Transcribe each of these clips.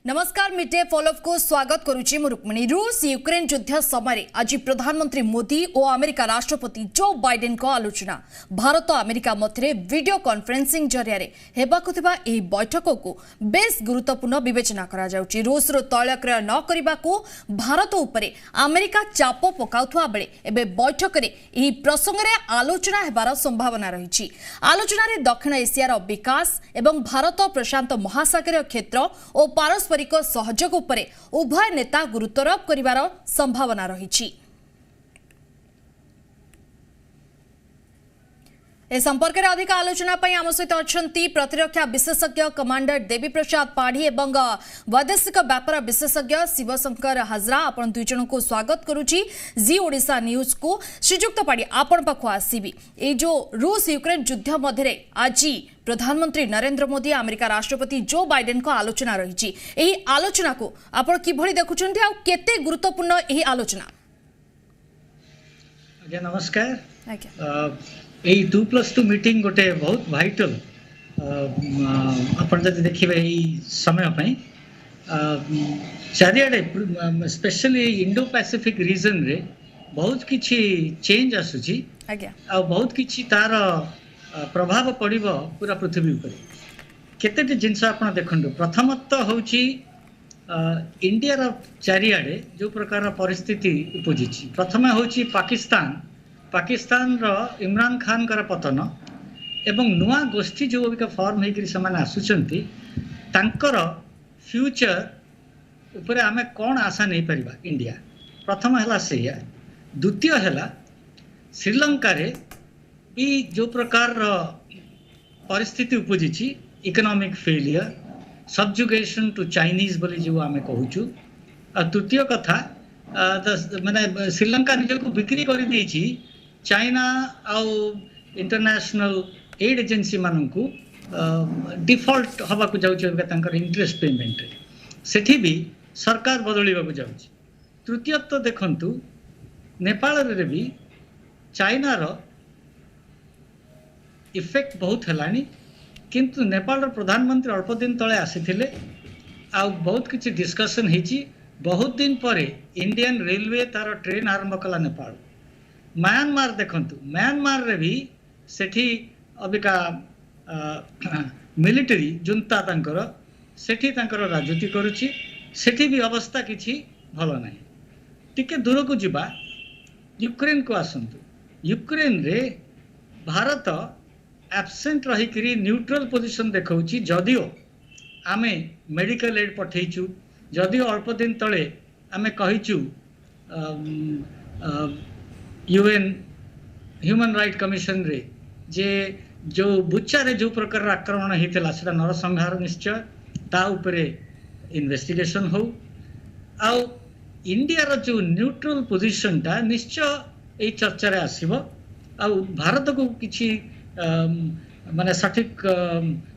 नमस्कार midday follow up को स्वागत करुच्ची रुक्मिणी। रूस यूक्रेन युद्ध समय आज प्रधानमंत्री मोदी और अमेरिका राष्ट्रपति जो बाइडेन को आलोचना भारत और अमेरिका मध्य वीडियो कॉन्फ्रेंसिंग जरिया हेबाकुथिबा एही बैठक को बेस गुरुत्वपूर्ण विवेचना करा जाउची। रूस रो तैल क्रय न करबा को भारत उपरे अमेरिका चाप पकाउथुवा बेले एबे बैठक रे एही प्रसंग रे आलोचना हेबार संभावना रहिछि। आलोचना रे दक्षिण एशियार विकास एवं भारत प्रशांत महासागर क्षेत्र और पारस्परिक सहयोग उपरे उभय नेता गुरुत्वारोप करिवार संभावना रहिछि। ए संपर्क में अधिक आलोचना आम सहित अच्छा प्रतिरक्षा विशेषज्ञ कमांडर देवी प्रसाद पाढ़ी एवं वैदेशिक व्यापार विशेषज्ञ शिवशंकर हाजरा आपण दुई जन को स्वागत करुच्ची जी ओडिशा न्यूज को। श्रीजुक्त पाढ़ी आपण पाखु आसीबी ए जो रूस यूक्रेन युद्ध मध्य आज प्रधानमंत्री नरेंद्र मोदी अमेरिका राष्ट्रपति जो बाइडेन को आलोचना रही एही आलोचना को आपण किभଳି देखुछन्ती आ केते गुरुत्वपूर्ण एही आलोचना। आज्ञा नमस्कार। यही 2+2 मीटिंग गोटे बहुत वाइटल अपन जब देखिए यही समय चारिआडे स्पेशली इंडो पैसिफिक रीजन रे बहुत किछि चेंज आसुची आ बहुत किछि तार प्रभाव पड़िबो पूरा पृथ्वी ऊपर। केतेटी जिनस आपण देखंडु प्रथमतः होची इंडिया रो चारिआडे जो प्रकार परिस्थिति उपजिछि। प्रथम होची पाकिस्तान रो इमरान खान कर पतन एवं नुआ गोष्ठी जो अबिका फॉर्म हेकरी समान आसुचंती तांकर फ्यूचर ऊपर आमे कोन आशा नहीं परिबा इंडिया। प्रथम हला सेया। द्वितीय हला श्रीलंका रे भी जो प्रकार परिस्थिति उपजिछि इकोनॉमिक फेलियर सबजुगेशन टू चाइनीज बोली जो आमे कहूछु। आ तृतीय कथा माने श्रीलंका निज को बिक्री कर देछि चाइना आउ इंटरनेशनल एड एजेंसी मानू डिफॉल्ट हवा को जाऊँच इंटरेस्ट पेमेंट सेठी भी सरकार बदलवा जाऊँच। तृतीयत देखंतु नेपाल रे भी चाइना रो इफेक्ट बहुत हेलानी किंतु नेपाल प्रधानमंत्री अल्प दिन तले आसीथिले आ बहुत किछि डिस्कशन हेछि। बहुत दिन परे इंडियन रेलवे तार ट्रेन आरंभ कला नेपाल। म्यांमार देखंतु म्यांमार रे भी सेठी अबिका मिलिटरी जुंता तांकर सेठी तांकर राजनीति करूची। सेठी भी अवस्था किछि भलो नाही। टिके दूर को जिबा यूक्रेन को आसंतु। यूक्रेन रे भारत एब्सेंट रही करी न्यूट्रल पोजीशन देखौची। जदियो आमे मेडिकल एड पठेइचु जदियो अल्प दिन तले आमे कहिचु यूएन ह्यूमन राइट कमिशन रे जे जो बुच्चा रे जो प्रकार आक्रमण हेतला सेटा नरसंहार निश्चय ता उपरे इन्वेस्टिगेशन हो आ इंडिया रो जो न्यूट्रल पोजीशन ता निश्चय ए चर्चा रे आसीबो। आ भारत को किछि माने सठिक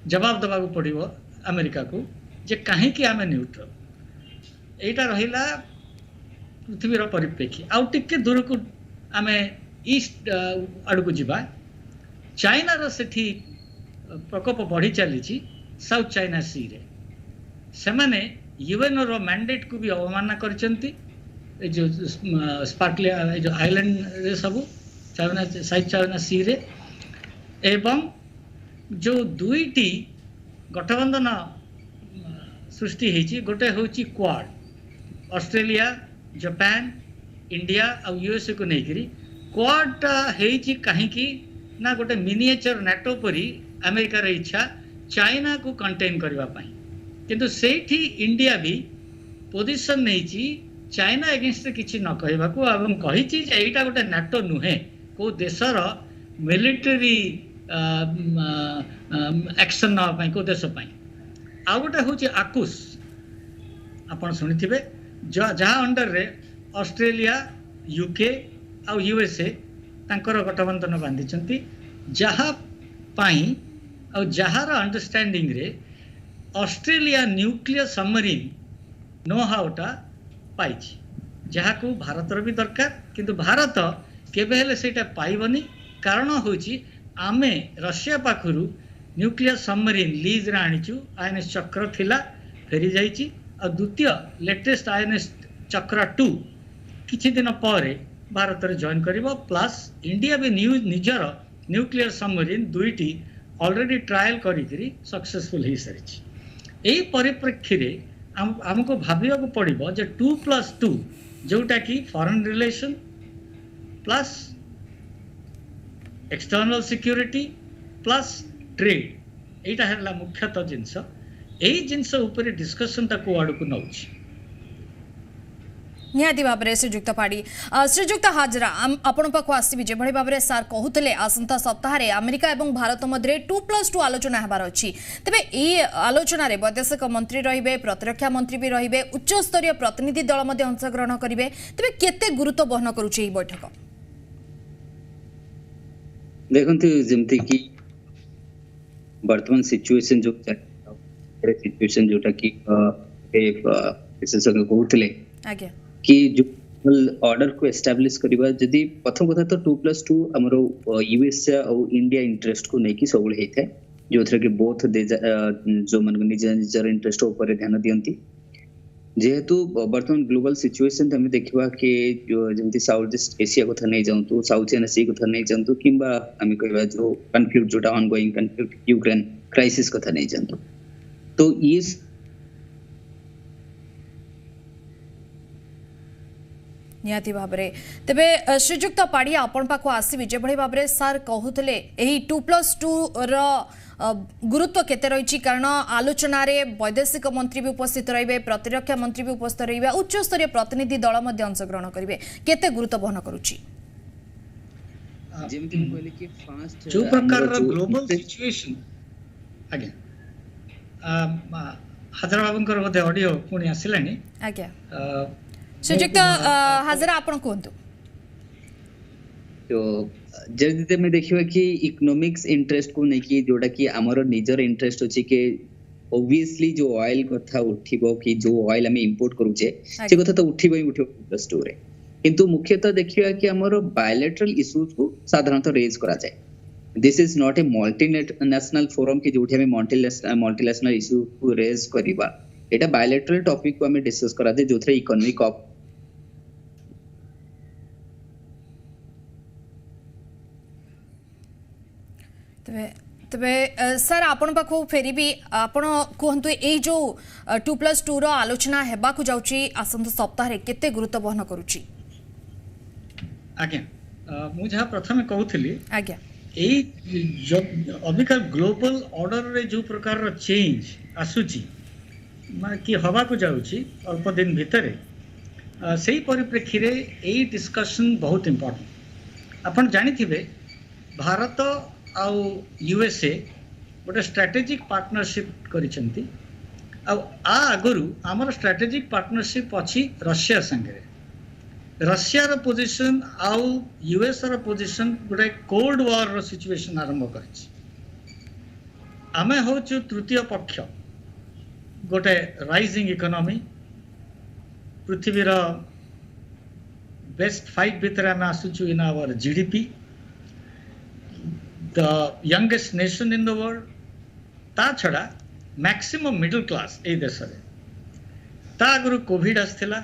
जवाब दबा को पड़िबो अमेरिका को जे काहे कि आमे न्यूट्रल एटा रहिला पृथ्वी रो परिप्रेक्षी। आउ टिके दूर को आमे ईस्ट आड़ को जिबा चाइना रो सेठी प्रकोप बढ़ी चली साउथ चाइना सी रे सेमाने यूएन रो मैंडेट को भी अवमानना करचंती। जो स्पार्कलिया जो आइलैंड रे सब चाइना साउथ चाइना सी रे एवं जो दुईटी गठबंधन सृष्टि होती गोटे हूँ क्वाड ऑस्ट्रेलिया जापान इंडिया और यूएसए को लेकर क्वाड होती कहीं ना गोटे मिनिएचर नाटो परी अमेरिका रे इच्छा चाइना को कंटेन करने किंतु सेठी इंडिया भी पोजीशन नहीं चाइना एगेंस्ट किसी न कहवाको एवं कही एटा गोटे नाटो नुहे को देशर मिलिटरी एक्शन नापी को देश आ गोटे हूँ आकुश आपड़ शुणी जहाँ अंडर रे ऑस्ट्रेलिया यूके आ यूएसए तांकर गठबंधन बांधी जहाँ और जार अंडरस्टैंडिंग रे ऑस्ट्रेलिया न्यूक्लियर सबमरीन नो हाउटा पाई जहाँ को भारतर भी दरकार किंतु भारत केबे हेले सेटा पाइबनी। कारण होची आमे रशिया पाखरु न्यूक्लियर सबमरीन लीज रे आनिचु आईएनएस चक्र थिला फेरी जाइची और द्वितीय लेटेस्ट INS चक्रा 2 किछि दिन पर भारत रे जॉइन करिवो प्लस इंडिया भी निजर न्यूक्लियर सबमरीन दुईटी ऑलरेडी ट्रायल करी सक्सेसफुल हो सारी एई परिप्रेक्षी रे हमको भाबिया को पड़िबो जे 2+2 जोटा कि foreign relation plus external security plus trade एटा है मुख्यतः जिनस एई जिनस ऊपर डिस्कशन ताको आड़ को नउछि निहाती भाव में श्रीजुक्त पाड़ी श्रीजुक्त हाजरा आपण पाख आसबि जे भाव में सार कहते आसंता सप्ताह अमेरिका और भारत मध्य 2+2 आलोचना होबार अच्छी तेज ये आलोचन वैदेशिक मंत्री रे प्रतिरक्षा मंत्री भी रे उच्च स्तरीय प्रतिनिधि दल अंशग्रहण करेंगे तेज केते गुरुत्व बहन करुच्ची बैठक देखंतु जेमती कि वर्तमान सिचुएशन जो सिचुएशन जोटा कि विशेषज्ञ कहते आज्ञा कि जो ऑर्डर को एस्टैब्लिश करबा जदी प्रथम कथा तो 2+2 हमरो यूएस और इंडिया इंटरेस्ट को नहीं कि सबले हेथे जो थरे कि बोथ दे जो मन निज निजर इंटरेस्ट ऊपर ध्यान दियंती जेहेतु वर्तमान ग्लोबल सिचुएशन हमें देखिबा कि जो जेमती साउथ ईस्ट एशिया कथा नहीं जाउतु साउथ चाइना सी कथा नहीं जाउतु किंबा हमें कहबा जो कन्फ्लिक्ट जोटा ऑनगोइंग कन्फ्लिक्ट यूक्रेन क्राइसिस कथा नहीं जाउतु तो ये निहाती भाव में तेबे श्रीजुक्त पाड़ी आपण पाख आसबि जे भाव में सार कहते 2+2 गुरुत्व केते रही कारण आलोचना रे वैदेशिक मंत्री भी उपस्थित रहिबे प्रतिरक्षा मंत्री भी उपस्थित रहिबे उच्च स्तरीय प्रतिनिधि दल मध्ये अंशग्रहण करिवे केते गुरुत्व बहन करूची जेमती कहले कि फास्ट जो प्रकार ग्लोबल सिचुएशन आगे हाजरा बाबूंकर बोधे ऑडियो पुणी आसिलानी आज्ञा श्रीजुक्त हाजरा आपण कोंतु तो जदि में देखिबा कि इकोनॉमिक्स इंटरेस्ट को नहीं कि जोटा कि हमर निजर इंटरेस्ट अछि कि ऑब्वियसली जो ऑयल कथा उठिबो कि जो ऑयल हमें इंपोर्ट करूचे से कथा तो उठिबो ही उठिबो +2 रे किंतु मुख्यतः देखिबा कि हमर बायलैटरल इश्यूज को साधारणतः रेज करा जाए this is not a multinational forum कि जोठी हमें मल्टीनेशनल इश्यू को रेज करिबा एटा बायलैटरल टॉपिक को हमें डिस्कस करा दे जोथरे इकोनॉमिक ऑफ तबे सर आपण पाखो फेरी भी आपण कहंतु ए जो 2+2 रो आलोचना हेबा को जाउची आसंत सप्ताह रे केते गुरुत्व बहन करूची आज्ञा मु जहा प्रथमे कहउथली आज्ञा ए अबिका ग्लोबल ऑर्डर रे जो प्रकार रो चेंज आसुची माने कि हवा को जाउची अल्प दिन भितरे सेही परिप्रेक्षी रे ए डिस्कशन बहुत इंपोर्टेंट आपण जानिथिबे भारत आउ यूएसए गोटे स्ट्रेटेजिक पार्टनरशिप करिसेंती आ आगरु हमर स्ट्रेटेजिक पार्टनरशिप अछि रशिया संगे रशिया रो पोजीशन आउ यूएस रो पोजीशन गोटे कोल्ड वॉर रो सिचुएशन आरंभ करछि आमे होछु तृतीय पक्ष गोटे राइजिंग इकोनॉमी पृथ्वी रो बेस्ट 5 भितर आमे आसुछु in our GDP the youngest nation in the world ता छड़ा मैक्सिमम मिडिल क्लास ए देश रे ता अगर कोविड आसथिला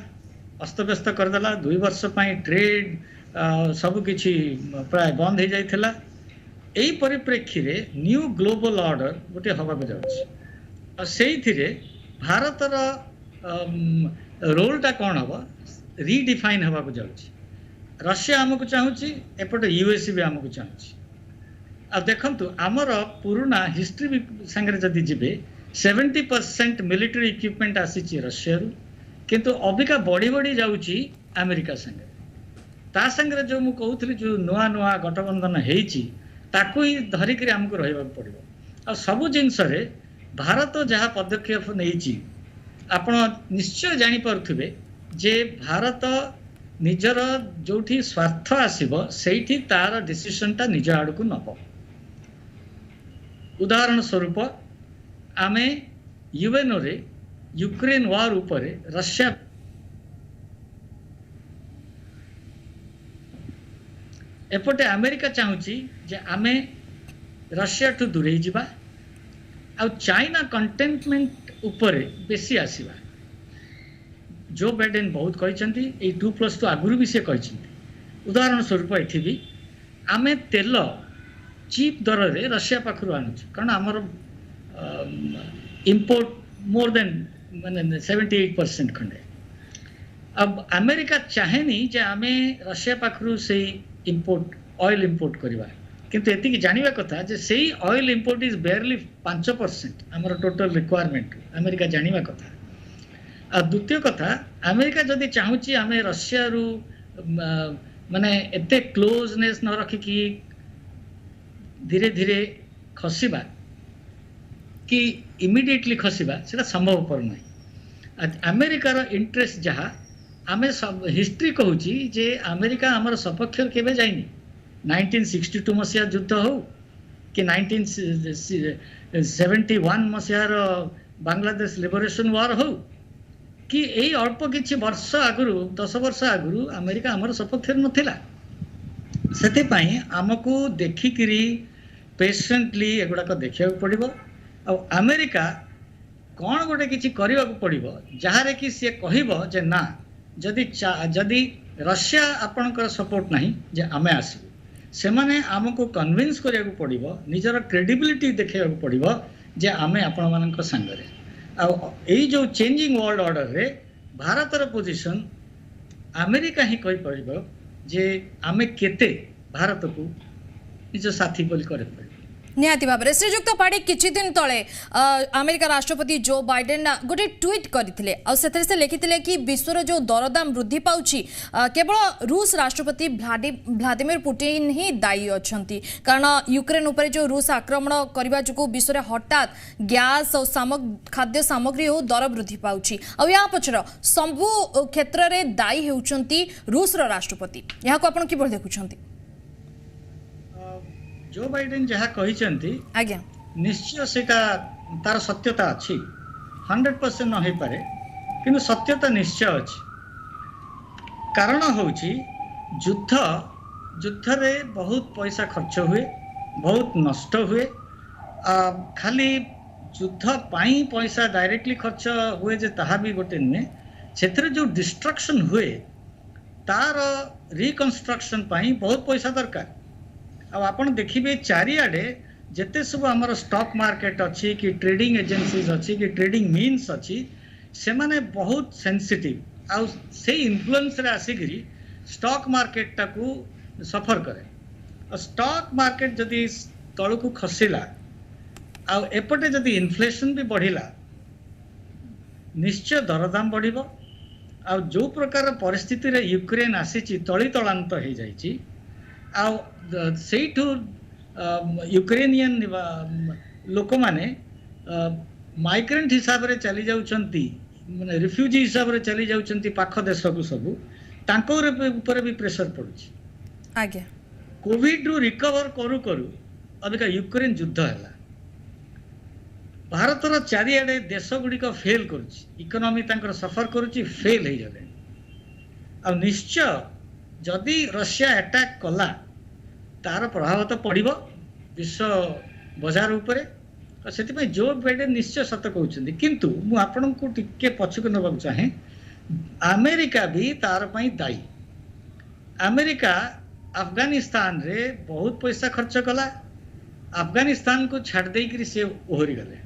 अस्तव्यस्त कर देला 2 वर्ष पई ट्रेड सब किछि प्राय बंद हो जाइथिला एई परिप्रेक्षी रे न्यू ग्लोबल ऑर्डर गोटे हवा को जाउछि आ सेई थिरे भारत रो रोल ता कोन हबा रीडिफाइन हवा को जाउछि रशिया हमकु चाहुछि एपटे यूएस भी हमकु चाहुछि अब देखंतु आमर पुराना हिस्ट्री संगे जदि जिबे 70% मिलिटरी इक्विपमेंट आसीची रशिया रु किंतु अबिका बड़ी बड़ी जाउची अमेरिका संगे ता संगे जो मु कहउथली जो नुआ नुआ गठबंधन हेइची ताकू ही धरिक हमको रहबा पड़िबो आ सब जिंस रे भारत जहाँ पदक्षेप नेइची आपण निश्चय जानि परथुबे जे भारत निजर जोठी स्वार्थ आसीबो सेठी तार डिसीजन ता निज आड़ को नब उदाहरण स्वरूप आमे यूएनओ रे यूक्रेन वार उपरे रशिया एपटे अमेरिका चाहूची जे आमे रशिया ठू दूरे जिबा आ चाइना कंटेनमेंट उपरे बेसी आसीबा जो बाइडेन बहुत कहते 2+2 आगुरी भी से कहते उदाहरण स्वरूप ये भी आम तेल चीप दर रे रशिया पाखु आणु कारण आमर इंपोर्ट मोर देन माने 78% खंडे अब अमेरिका चाहेनी जे आमे रशिया पाखु से इंपोर्ट ऑयल इंपोर्ट करवा किंतु एति की जानिबा कथा जे सेही ऑयल इंपोर्ट इज बेयरली 5% आमर टोटल रिक्वायरमेंट अमेरिका जानिबा कथा आ द्वितीय कथा अमेरिका जदि चाहूची आमे रशिया रु माने एते क्लोजनेस न रखी कि धीरे धीरे खसिबा कि इमिडिएटली खसिबा सेटा संभवपर नहीं अमेरिकार इंटरेस्ट जहाँ आमे सब हिस्ट्री कहूची जे अमेरिका आमर सपक्ष केबे जाइनी 1962 मसीहा युद्ध हो कि 1971 मसीहार बांग्लादेश लिबरेशन वार हो कि यही अल्प किछि वर्ष आगुरु 10 वर्ष आगुरु अमेरिका आमर सपक्ष नथिला सेति पई हमकु देखिकिरी पेशेंटली एगुड़ाक देखा पड़ो आ अमेरिका कौन गोटे किसी करने पड़ो जहाँ कि सी कह जे ना जदि रशिया आपणकर सपोर्ट नहीं जे आमे आसबू से माने आमको कन्विंस करिया पड़ो निजर क्रेडिबिलिटी देखा पड़ो जे आमे आपण मानक संगरे आई जो चेंजिंग वर्ल्ड ऑर्डर रे भारतर पोजीशन अमेरिका ही कहि पड़ो जे आमे केते भारत को निज साथी बोली करे पड़ो निहाती भाव में श्रीजुक्त पाड़ी किछि दिन तले अमेरिका राष्ट्रपति जो बाइडेन गोटे ट्वीट करते से लिखिते कि विश्वर जो दरदाम वृद्धि पाउछि केवल रूस राष्ट्रपति व्लादिमीर पुतिन ही दायी अछंती कारण यूक्रेन उपर जो रूस आक्रमण करने जो विश्व में हठात गैस और खाद्य सामग्री हो दर वृद्धि पाउछि या पछर सबु क्षेत्र में दायी होउछंती रूसर राष्ट्रपति यहाँ को आपण किभଳି देखुछंती जो बाइडेन जहाँ कहते आज्ञा निश्चय सेटा तार सत्यता अच्छी 100% न हो पारे किंतु सत्यता निश्चय अच्छी कारण होउची युद्ध रे बहुत पैसा खर्च हुए बहुत नष्ट हुए खाली युद्ध पाई पैसा डायरेक्टली खर्च हुए जे ताहा भी गोटे नुहे से जो डिस्ट्रक्शन हुए तार रिकन्स्ट्रक्शन पाई बहुत पैसा दरकार अब आपण देखिए चारिआडे जेते सब आमर स्टॉक मार्केट अच्छी कि ट्रेडिंग एजेंसीज अच्छी कि ट्रेडिंग मीन्स अच्छी से माने बहुत सेंसिटिव आउ से इन्फ्लुएंस रे आसिकरी स्टॉक मार्केट टाकू सफर करे और स्टॉक मार्केट जदि तल को खसिला आउ एपटे जदि इन्फ्लेशन भी बढ़िला निश्चय दरदाम बढ़िबो आउ जो प्रकार परिस्थिति रे यूक्रेन आसीची तली तलांत हो जाइची आउ सेठू यूक्रेनियन लोक माने माइग्रेंट हिसाब रे चली जाउछंती माने रिफ्यूजी हिसाब रे चली जाउछंती पाख देश को सब तांको ऊपर भी प्रेशर पड़ुछि आज्ञा कोविड रु रिकवर करू करू अबिका यूक्रेन युद्ध हैला भारतर चारिआडे देश गुड़िक फेल करुछि इकोनॉमी तांकर सफर करुछि फेल हो जाले आ निश्चय जदि रशिया अटैक कला तार प्रभाव तो पड़ो विश्व बजार उपरे से जो बाइडेन निश्चय सत कहते किंतु मु आपन को टिके पछक नबा चाहे अमेरिका भी तार पई दायी अमेरिका अफगानिस्तान रे बहुत पैसा खर्च कला अफगानिस्तान को छाड़ देकरी से ओहरी गले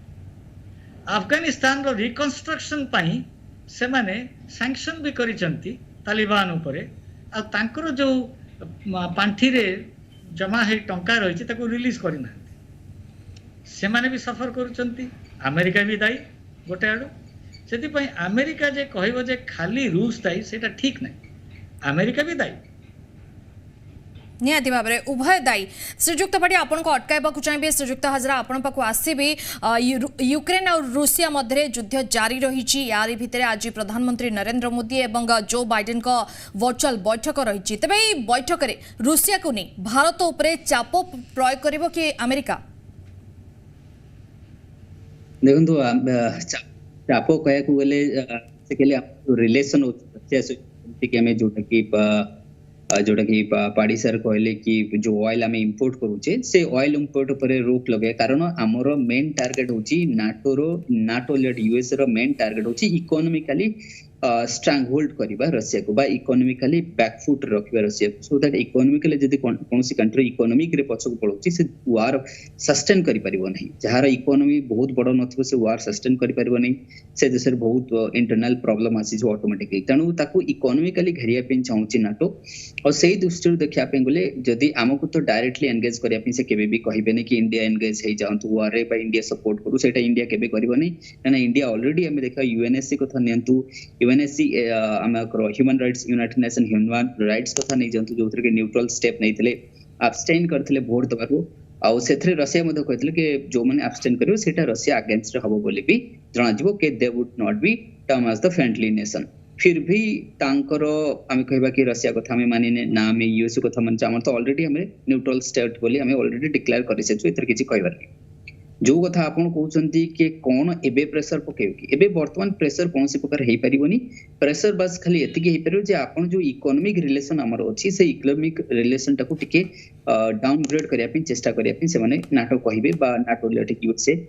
अफगानिस्तान रो रिकन्स्ट्रक्शन पई से माने सैंक्शन भी करिसंती तालिबान उपरे आ तांकर जो पांठी रे जमा है टंका रही ताको रिलीज करना से माने भी सफर करुचंती अमेरिका भी दायी गोटे आड़ू से अमेरिका जे कहबो जे खाली रूस दायी सेटा ठीक नहीं अमेरिका भी दायी निहाती भाव में उभय दायी श्रीजुक्त पाटी आपन को अटकाइबा चाहिए श्रीजुक्त हजरा आपण पाक आसबी यूक्रेन और रूसिया मध्य युद्ध जारी रही यारी भितर आज प्रधानमंत्री नरेंद्र मोदी एवं जो बाइडेन का वर्चुअल बैठक रही तेज यह बैठक में रूसिया को नहीं भारत उपरे चाप प्रयोग करिबो कि अमेरिका देखो चाप कह गले रिलेशन जोटा कि पाड़ी सर कहले कि जो ऑयल आम इंपोर्ट करूचे से ऑयल इंपोर्ट पर रोक लगे कारण आमर मेन टार्गेट होची नाटो लेड यूएस रो मेन टार्गेट होची इकोनॉमिकली स्ट्रांग होल्ड करबा रशिया को बा इकोनॉमिकली बैकफुट रखबा रशिया को सो दैट इकोनॉमिकली जदी कोनसी कंट्री इकोनॉमिक रे पछक पळौची से वार सस्टेन करि परिबो नहीं जहार इकोनॉमी बहुत बड़ नथबो से वार सस्टेन करि परिबो नहीं से देशर बहुत इंटरनल प्रॉब्लम आसी जो ऑटोमेटिकली तणु ताकू इकोनॉमिकली घेरिया पिन चाहूची नाटो और सेही दृष्टि देखिया पे गले जदी हमकु तो डायरेक्टली एंगेज करिया पिन से केबे भी कहिबे नै कि इंडिया एंगेज हे जांतु वार रे बा इंडिया सपोर्ट करू सेटा इंडिया केबे करबो नै ना इंडिया ऑलरेडी हम देखा यूएनएससी को था नियंतु यूएनएससी आमकर human rights United Nation human rights कथा नै जंतु जो के न्यूट्रल स्टेप नै थिले अब्सटेन करथिले वोट दबारु आउ सेथरे रशिया मध्ये कहथिले कि जो माने अब्सटेन करियो सेटा रशिया अगेंस्ट हबो बोली भी जणा जिवो कि they would not be term as the friendly nation फिर भी तांकर आमे कहबा कि रशिया कथा में मानिने ना में यूएस कथा मन हमर तो ऑलरेडी हमें न्यूट्रल स्टेट बोली हमें ऑलरेडी डिक्लेयर करि से इतर किछि कहबार जो कथा आपण कहउचंती कि कोन एबे प्रेशर पकेउ कि एबे वर्तमान प्रेशर कोनसी प्रकार हेई परिबोनी प्रेशर बस खाली एतिके हेई परिबो जे आपण जो इकोनॉमिक रिलेशन हमर अछि से इकोनॉमिक रिलेशन टाको टिके डाउनग्रेड करिया पिन चेष्टा करिया पिन से माने नाटो कहिबे बा नाटो रिलेटेड यूएसए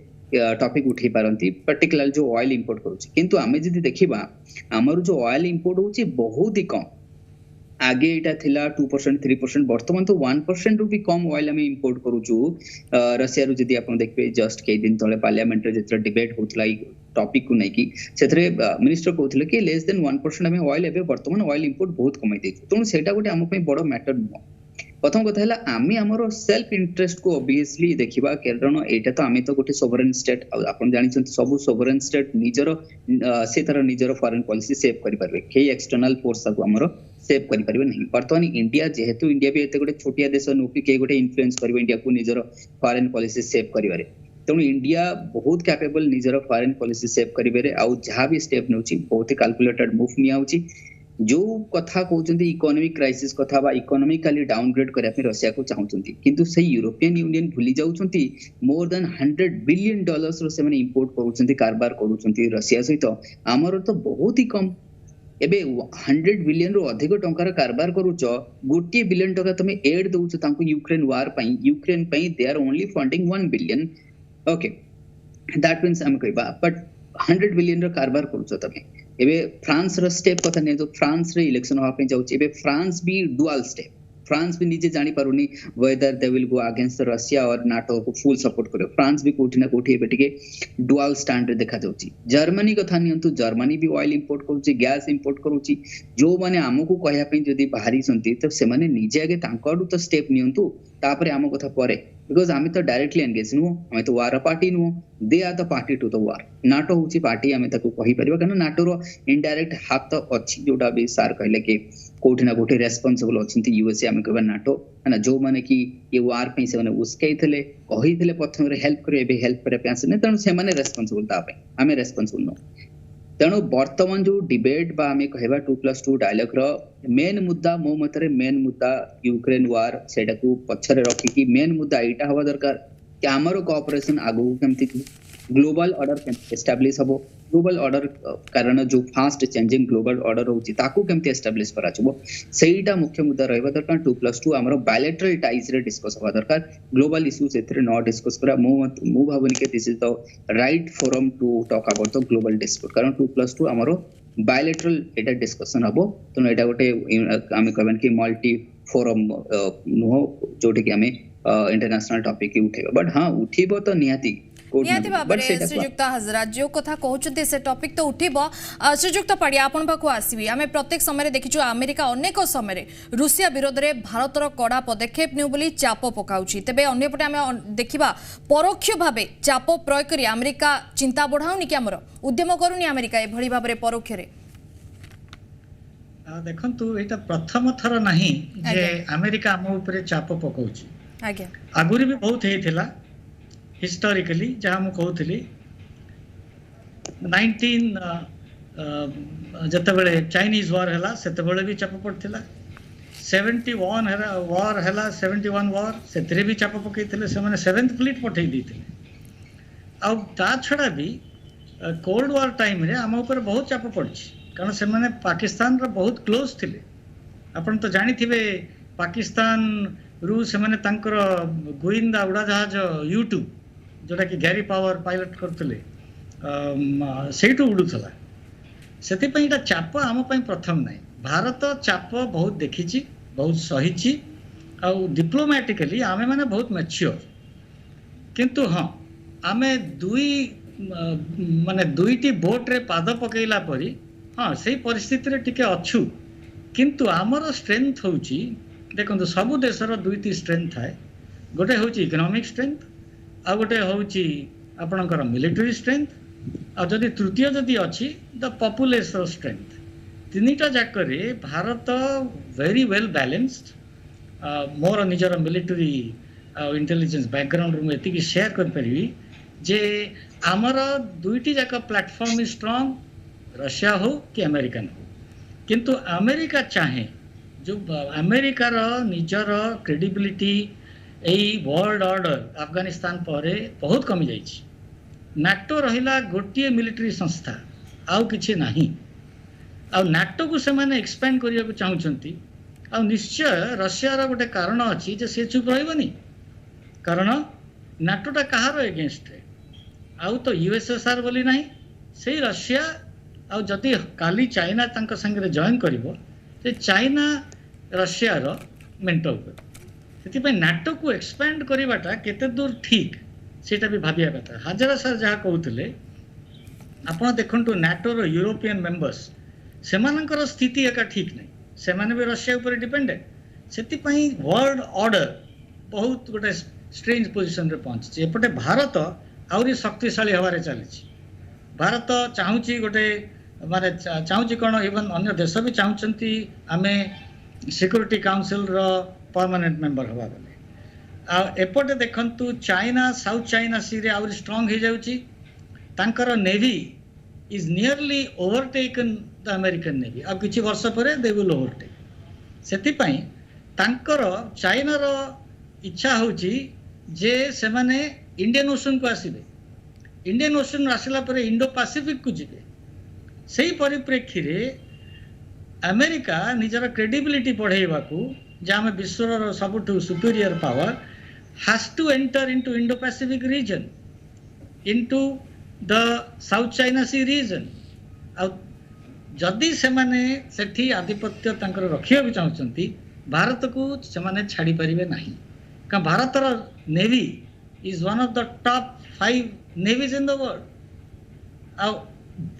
टॉपिक उठै पारंती पर्टिकुलर जो ऑयल इंपोर्ट करूची किंतु आमे जदी देखिबा हमर जो ऑयल इंपोर्ट होची बहुत ही कम आगे एटा थिला 2% 3% वर्तमान तो 1% रु भी कम ऑयल हम इंपोर्ट करूचू रशिया रु जदी आपण देखबे जस्ट के दिन तळे पार्लियामेंट रे जेतरा डिबेट होतला ई टॉपिक को नै कि सेथरे मिनिस्टर कहथिले कि लेस देन 1% हम ऑयल एबे वर्तमान ऑयल इंपोर्ट बहुत कमाई देछु तो सेटा गोटे हम पे बड़ मैटर न प्रथम कथा है आमी हमरो सेल्फ इंटरेस्ट को ऑब्वियसली देखिबा कारण एटा तो आमी तो गोटे सोवरेन स्टेट आपण जानि छन सब सोवरेन स्टेट निजरो से तरह निजरो फॉरेन पॉलिसी सेव करि परबे के एक्सटर्नल फोर्स को हमरो सेव करि परबे नहीं वर्तमान इंडिया जेहेतु इंडिया भी एते गोटे छोटिया देश नुकी के गोटे इन्फ्लुएंस करबे इंडिया को निजरो फॉरेन पॉलिसी सेव करिवारे तेणु इंडिया बहुत कैपेबल निजरो फॉरेन पॉलिसी सेव करिवारे आ जहां भी स्टेप नउची बहुत ही कैलकुलेटेड मूव नियाउची जो कथा कहउचंती इकोनॉमिक क्राइसिस कथा बा इकोनॉमिकली डाउनग्रेड करया पे रशिया को चाहउचंती किंतु से यूरोपियन यूनियन भूली जाउचंती मोर देन $100 बिलियन रो से माने इंपोर्ट करूचंती कारबार करूचंती रशिया सहित हमर तो बहुत ही कम एबे 100 बिलियन रो अधिक टंकार कारबार करूच गोटी बिलियन टका तमे एड दउछ तांको यूक्रेन वार पई यूक्रेन पई they are only funding 1 billion okay that means हम कहबा बट 100 बिलियन रो कारबार करूच तमे एबे फ्रांस रो स्टेप कथा ने जो फ्रांस रे इलेक्शन होआ पे जाउची एबे फ्रांस भी डुअल स्टेप फ्रांस भी निजे जानी पारुनी whether they will go against Russia और नाटो को फुल सपोर्ट करे फ्रांस भी कोठी ना कोठी एबे टिके डुअल स्टैंड रे देखा जाउची जर्मनी कथा नियंतु जर्मनी भी ऑयल इंपोर्ट करूची गैस इंपोर्ट करूची जो माने हमकु कहया पे जदी बाहरी संती तो से माने निजे आगे तांकड़ू तो स्टेप नियंतु तापरे हम कथा परे बिकॉज आमे तो डायरेक्टली एंगेज नु आमे तो वार पार्टी नु they are the party to the war NATO होची पार्टी आमे ताको कहि परिबा कारण नाटो रो इनडायरेक्ट हाथ तो अछि जोटा भी सार कहले कि कोठी ना कोठी रेस्पोंसिबल अछंती यूएसए आमे कहबा नाटो ना जो माने कि ये वार पे से माने उसके थिले कहि थिले प्रथम रे हेल्प करे बे हेल्प करे पे आसे तण से माने रेस्पोंसिबल ता पे आमे रेस्पोंसिबल नो तेणु वर्तमान जो डिबेट बा आमे कहबा 2+2 डायलॉग रो मेन मुद्दा मो मतरे मेन मुद्दा यूक्रेन वार सेटा को पछरे रखी कि मेन मुद्दा एटा हवा दरकार कि हमरो कोऑपरेशन आगु केमति ग्लोबल ऑर्डर केमति एस्टैब्लिश हबो ग्लोबल ऑर्डर कारण जो फास्ट चेंजिंग ग्लोबल ऑर्डर होची ताकू केमति एस्टैब्लिश कराचबो सेईटा मुख्य मुद्दा रहबा दरकार 2+2 हमरो बायलैटरल टाइज रे डिस्कस हवा दरकार ग्लोबल इश्यूज एथरे न डिस्कस करा मो भाबनी के this is the right forum to talk about the global dispute कारण 2+2 हमरो बायलैटरल एटा डिस्कशन हबो तो एटा गोटे आमे कहबन कि मल्टी फोरम नो जोटे कि हमें इंटरनेशनल टॉपिक की उठेबा बट हां उठिबो तो निहाती निहाती भाबरे श्रीजुक्त हजरा जो कथा कहउछते से टॉपिक तो उठिबो श्रीजुक्त पड़िया आपन पाखु आसीबी हमें प्रत्येक समय देखिछु अमेरिका अनेक समय रूसिया विरोध रे भारतर कड़ा पदक्षेप निउ बोली चाप पकाउछि तबे अन्य पटे हमें देखिबा परोक्ष भाबे चाप प्रयोग करी अमेरिका चिंता बढ़ाउनी कि हमर उद्यम करूनी अमेरिका ए भली भाबरे परोक्ष रे देखंतु एटा प्रथम थर नाही जे अमेरिका हम ऊपर चाप पकाउछि आज्ञा आगुरी भी बहुत हेथिला हिस्टोरिकली जहाँ मु कहूली 19 जतबेले चाइनीज वार हला सेतबेले भी चाप पड़थिला 71 हरा वार हला 71 वार सेतरे भी चाप पकैथिले से माने 7th फ्लीट पठै दिथिले आ ता छडा भी कोल्ड वार टाइम रे हम ऊपर बहुत चाप पड़छि कारण से माने पाकिस्तान रो बहुत क्लोज थिले आपण तो जानि थिबे पाकिस्तान रु से माने तांकर गोइंदा उड़ा जहाज YouTube जोटा कि गैरी पावर पायलट करतले सेटू उडुथला ସେଥିପାଇଁ ଏଇଟା ଚାପ ଆମ ପାଇଁ ପ୍ରଥମ ନାହିଁ। ଭାରତ ଚାପ ବହୁତ ଦେଖିଛି, ବହୁତ ସହିଛି, ଆଉ ଡିପ୍ଲୋମାଟିକାଲି ଆମେ ମାନେ ବହୁତ ମ୍ୟାଚ୍योर। କିନ୍ତୁ ହଁ ଆମେ ଦୁଇଟି ବୋଟ୍रे ପାଦ ପକେଇଲା ପରି ହଁ ସେଇ ପରିସ୍ଥିତିରେ ଟିକେ ଅଛୁ। କିନ୍ତୁ ଆମର ଷ୍ଟ୍ରେନ୍ଥ ହେଉଛି, ଦେଖନ୍ତୁ ସବୁ ଦେଶର ଦୁଇଟି ଷ୍ଟ୍ରେନ୍ଥ ଥାଏ। ଗୋଟେ ହେଉଛି ଇକୋନୋମିକ୍ ଷ୍ଟ୍ରେନ୍ଥ, ଆଉ ଗୋଟେ ହେଉଛି ଆପଣଙ୍କର ମିଲିଟାରୀ ଷ୍ଟ୍ରେନ୍ଥ, ଆଉ ଯଦି ତୃତୀୟ ଯଦି ଅଛି ଦ ପପୁଲେସନ୍ ଷ୍ଟ୍ରେନ୍ଥ। ତିନିଟା ଯାକରେ ଭାରତ ଭେରି ୱେଲ୍ ବାଲାନ୍ସଡ୍। ମୋର ନିଜର ମିଲିଟାରୀ ଆଉ ଇଣ୍ଟେଲିଜେନ୍ସ ବ୍ୟାକଗ୍ରାଉଣ୍ଡରୁ ମୁଁ ଏତିକି ସେୟାର କରିପାରିବି ଯେ ଆମର ଦୁଇଟି ଯାକ ପ୍ଲାଟଫର୍ମ ଇଜ୍ ଷ୍ଟ୍ରଙ୍ଗ, ରଷିଆ ହଉ କି ଆମେରିକାନ ହଉ। କିନ୍ତୁ ଆମେରିକା ଚାହେଁ, ଯେଉଁ ଆମେରିକାର ନିଜର କ୍ରେଡିବିଲିଟି ଏଇ ୱାର୍ଲଡ ଅର୍ଡର ଆଫଗାନିସ୍ତାନ ପରେ ବହୁତ କମିଯାଇଛି। ନାଟୋ ରହିଲା ଗୋଟିଏ ମିଲିଟାରୀ ସଂସ୍ଥା, ଆଉ କିଛି ନାହିଁ। ଆଉ ନାଟୋକୁ ସେମାନେ ଏକ୍ସପାଣ୍ଡ କରିବାକୁ ଚାହୁଁଛନ୍ତି। ଆଉ ନିଶ୍ଚୟ ରଷିଆର ଗୋଟେ କାରଣ ଅଛି ଯେ ସେ ଚୁପ୍ ରହିବନି, କାରଣ ନାଟୋଟା କାହାର ଏଗେନଷ୍ଟରେ? ଆଉ ତ ୟୁଏସଏସଆର ବୋଲି ନାହିଁ, ସେଇ ରଷିଆ। ଆଉ ଯଦି କାଲି ଚାଇନା ତାଙ୍କ ସାଙ୍ଗରେ ଜଏନ୍ କରିବ, ସେ ଚାଇନା ରଷିଆର ମେଣ୍ଟ ଉପରେ। ସେଥିପାଇଁ ନାଟୋକୁ ଏକ୍ସପାଣ୍ଡ କରିବାଟା କେତେ ଦୂର ଠିକ୍ ସେଇଟା ବି ଭାବିବା କଥା। ହାଜରା ସାର୍ ଯାହା କହୁଥିଲେ, ଆପଣ ଦେଖନ୍ତୁ ନାଟୋର ୟୁରୋପିଆନ୍ ମେମ୍ବର୍ସ ସେମାନଙ୍କର ସ୍ଥିତି ଏକା ଠିକ୍ ନାହିଁ, ସେମାନେ ବି ରଷିଆ ଉପରେ ଡିପେଣ୍ଡେଣ୍ଟ। ସେଥିପାଇଁ ୱାର୍ଲଡ ଅର୍ଡର ବହୁତ ଗୋଟେ ଷ୍ଟ୍ରେଞ୍ଜ ପୋଜିସନରେ ପହଞ୍ଚିଛି। ଏପଟେ ଭାରତ ଆହୁରି ଶକ୍ତିଶାଳୀ ହେବାରେ ଚାଲିଛି। ଭାରତ ଚାହୁଁଛି ଗୋଟେ ମାନେ ଚାହୁଁଛି କ'ଣ, ଇଭନ୍ ଅନ୍ୟ ଦେଶ ବି ଚାହୁଁଛନ୍ତି ଆମେ ସିକ୍ୟୁରିଟି କାଉନସିଲର ପରମାନେଣ୍ଟ ମେମ୍ବର ହେବା ବୋଲି। ଆଉ ଏପଟେ ଦେଖନ୍ତୁ ଚାଇନା ସାଉଥ ଚାଇନା ସିରେ ଆହୁରି ଷ୍ଟ୍ରଙ୍ଗ ହେଇଯାଉଛି। ତାଙ୍କର navy is nearly overtaken the American navy. ଆଉ କିଛି ବର୍ଷ ପରେ ଦେ ୱିଲ୍ ଓଭରଟେକ୍। ସେଥିପାଇଁ ତାଙ୍କର ଚାଇନାର ଇଚ୍ଛା ହେଉଛି ଯେ ସେମାନେ ଇଣ୍ଡିଆନ୍ ଓସନ୍କୁ ଆସିବେ। ଇଣ୍ଡିଆନ୍ ଓସନ୍ରୁ ଆସିଲା ପରେ ଇଣ୍ଡୋ ପାସିଫିକକୁ ଯିବେ। ସେହି ପରିପ୍ରେକ୍ଷୀରେ ଆମେରିକା ନିଜର କ୍ରେଡିବିଲିଟି ବଢ଼େଇବାକୁ, ଯେ ଆମେ ବିଶ୍ୱର ସବୁଠୁ superior power, has to enter into Indo-Pacific region, into the South China Sea region. ଆଉ ଯଦି ସେମାନେ ସେଠି ଆଧିପତ୍ୟ ତାଙ୍କର ରଖିବାକୁ ଚାହୁଁଛନ୍ତି, ଭାରତକୁ ସେମାନେ ଛାଡ଼ିପାରିବେ ନାହିଁ। କାରଣ ଭାରତର navy is one of the top 5 navies in the world. ଆଉ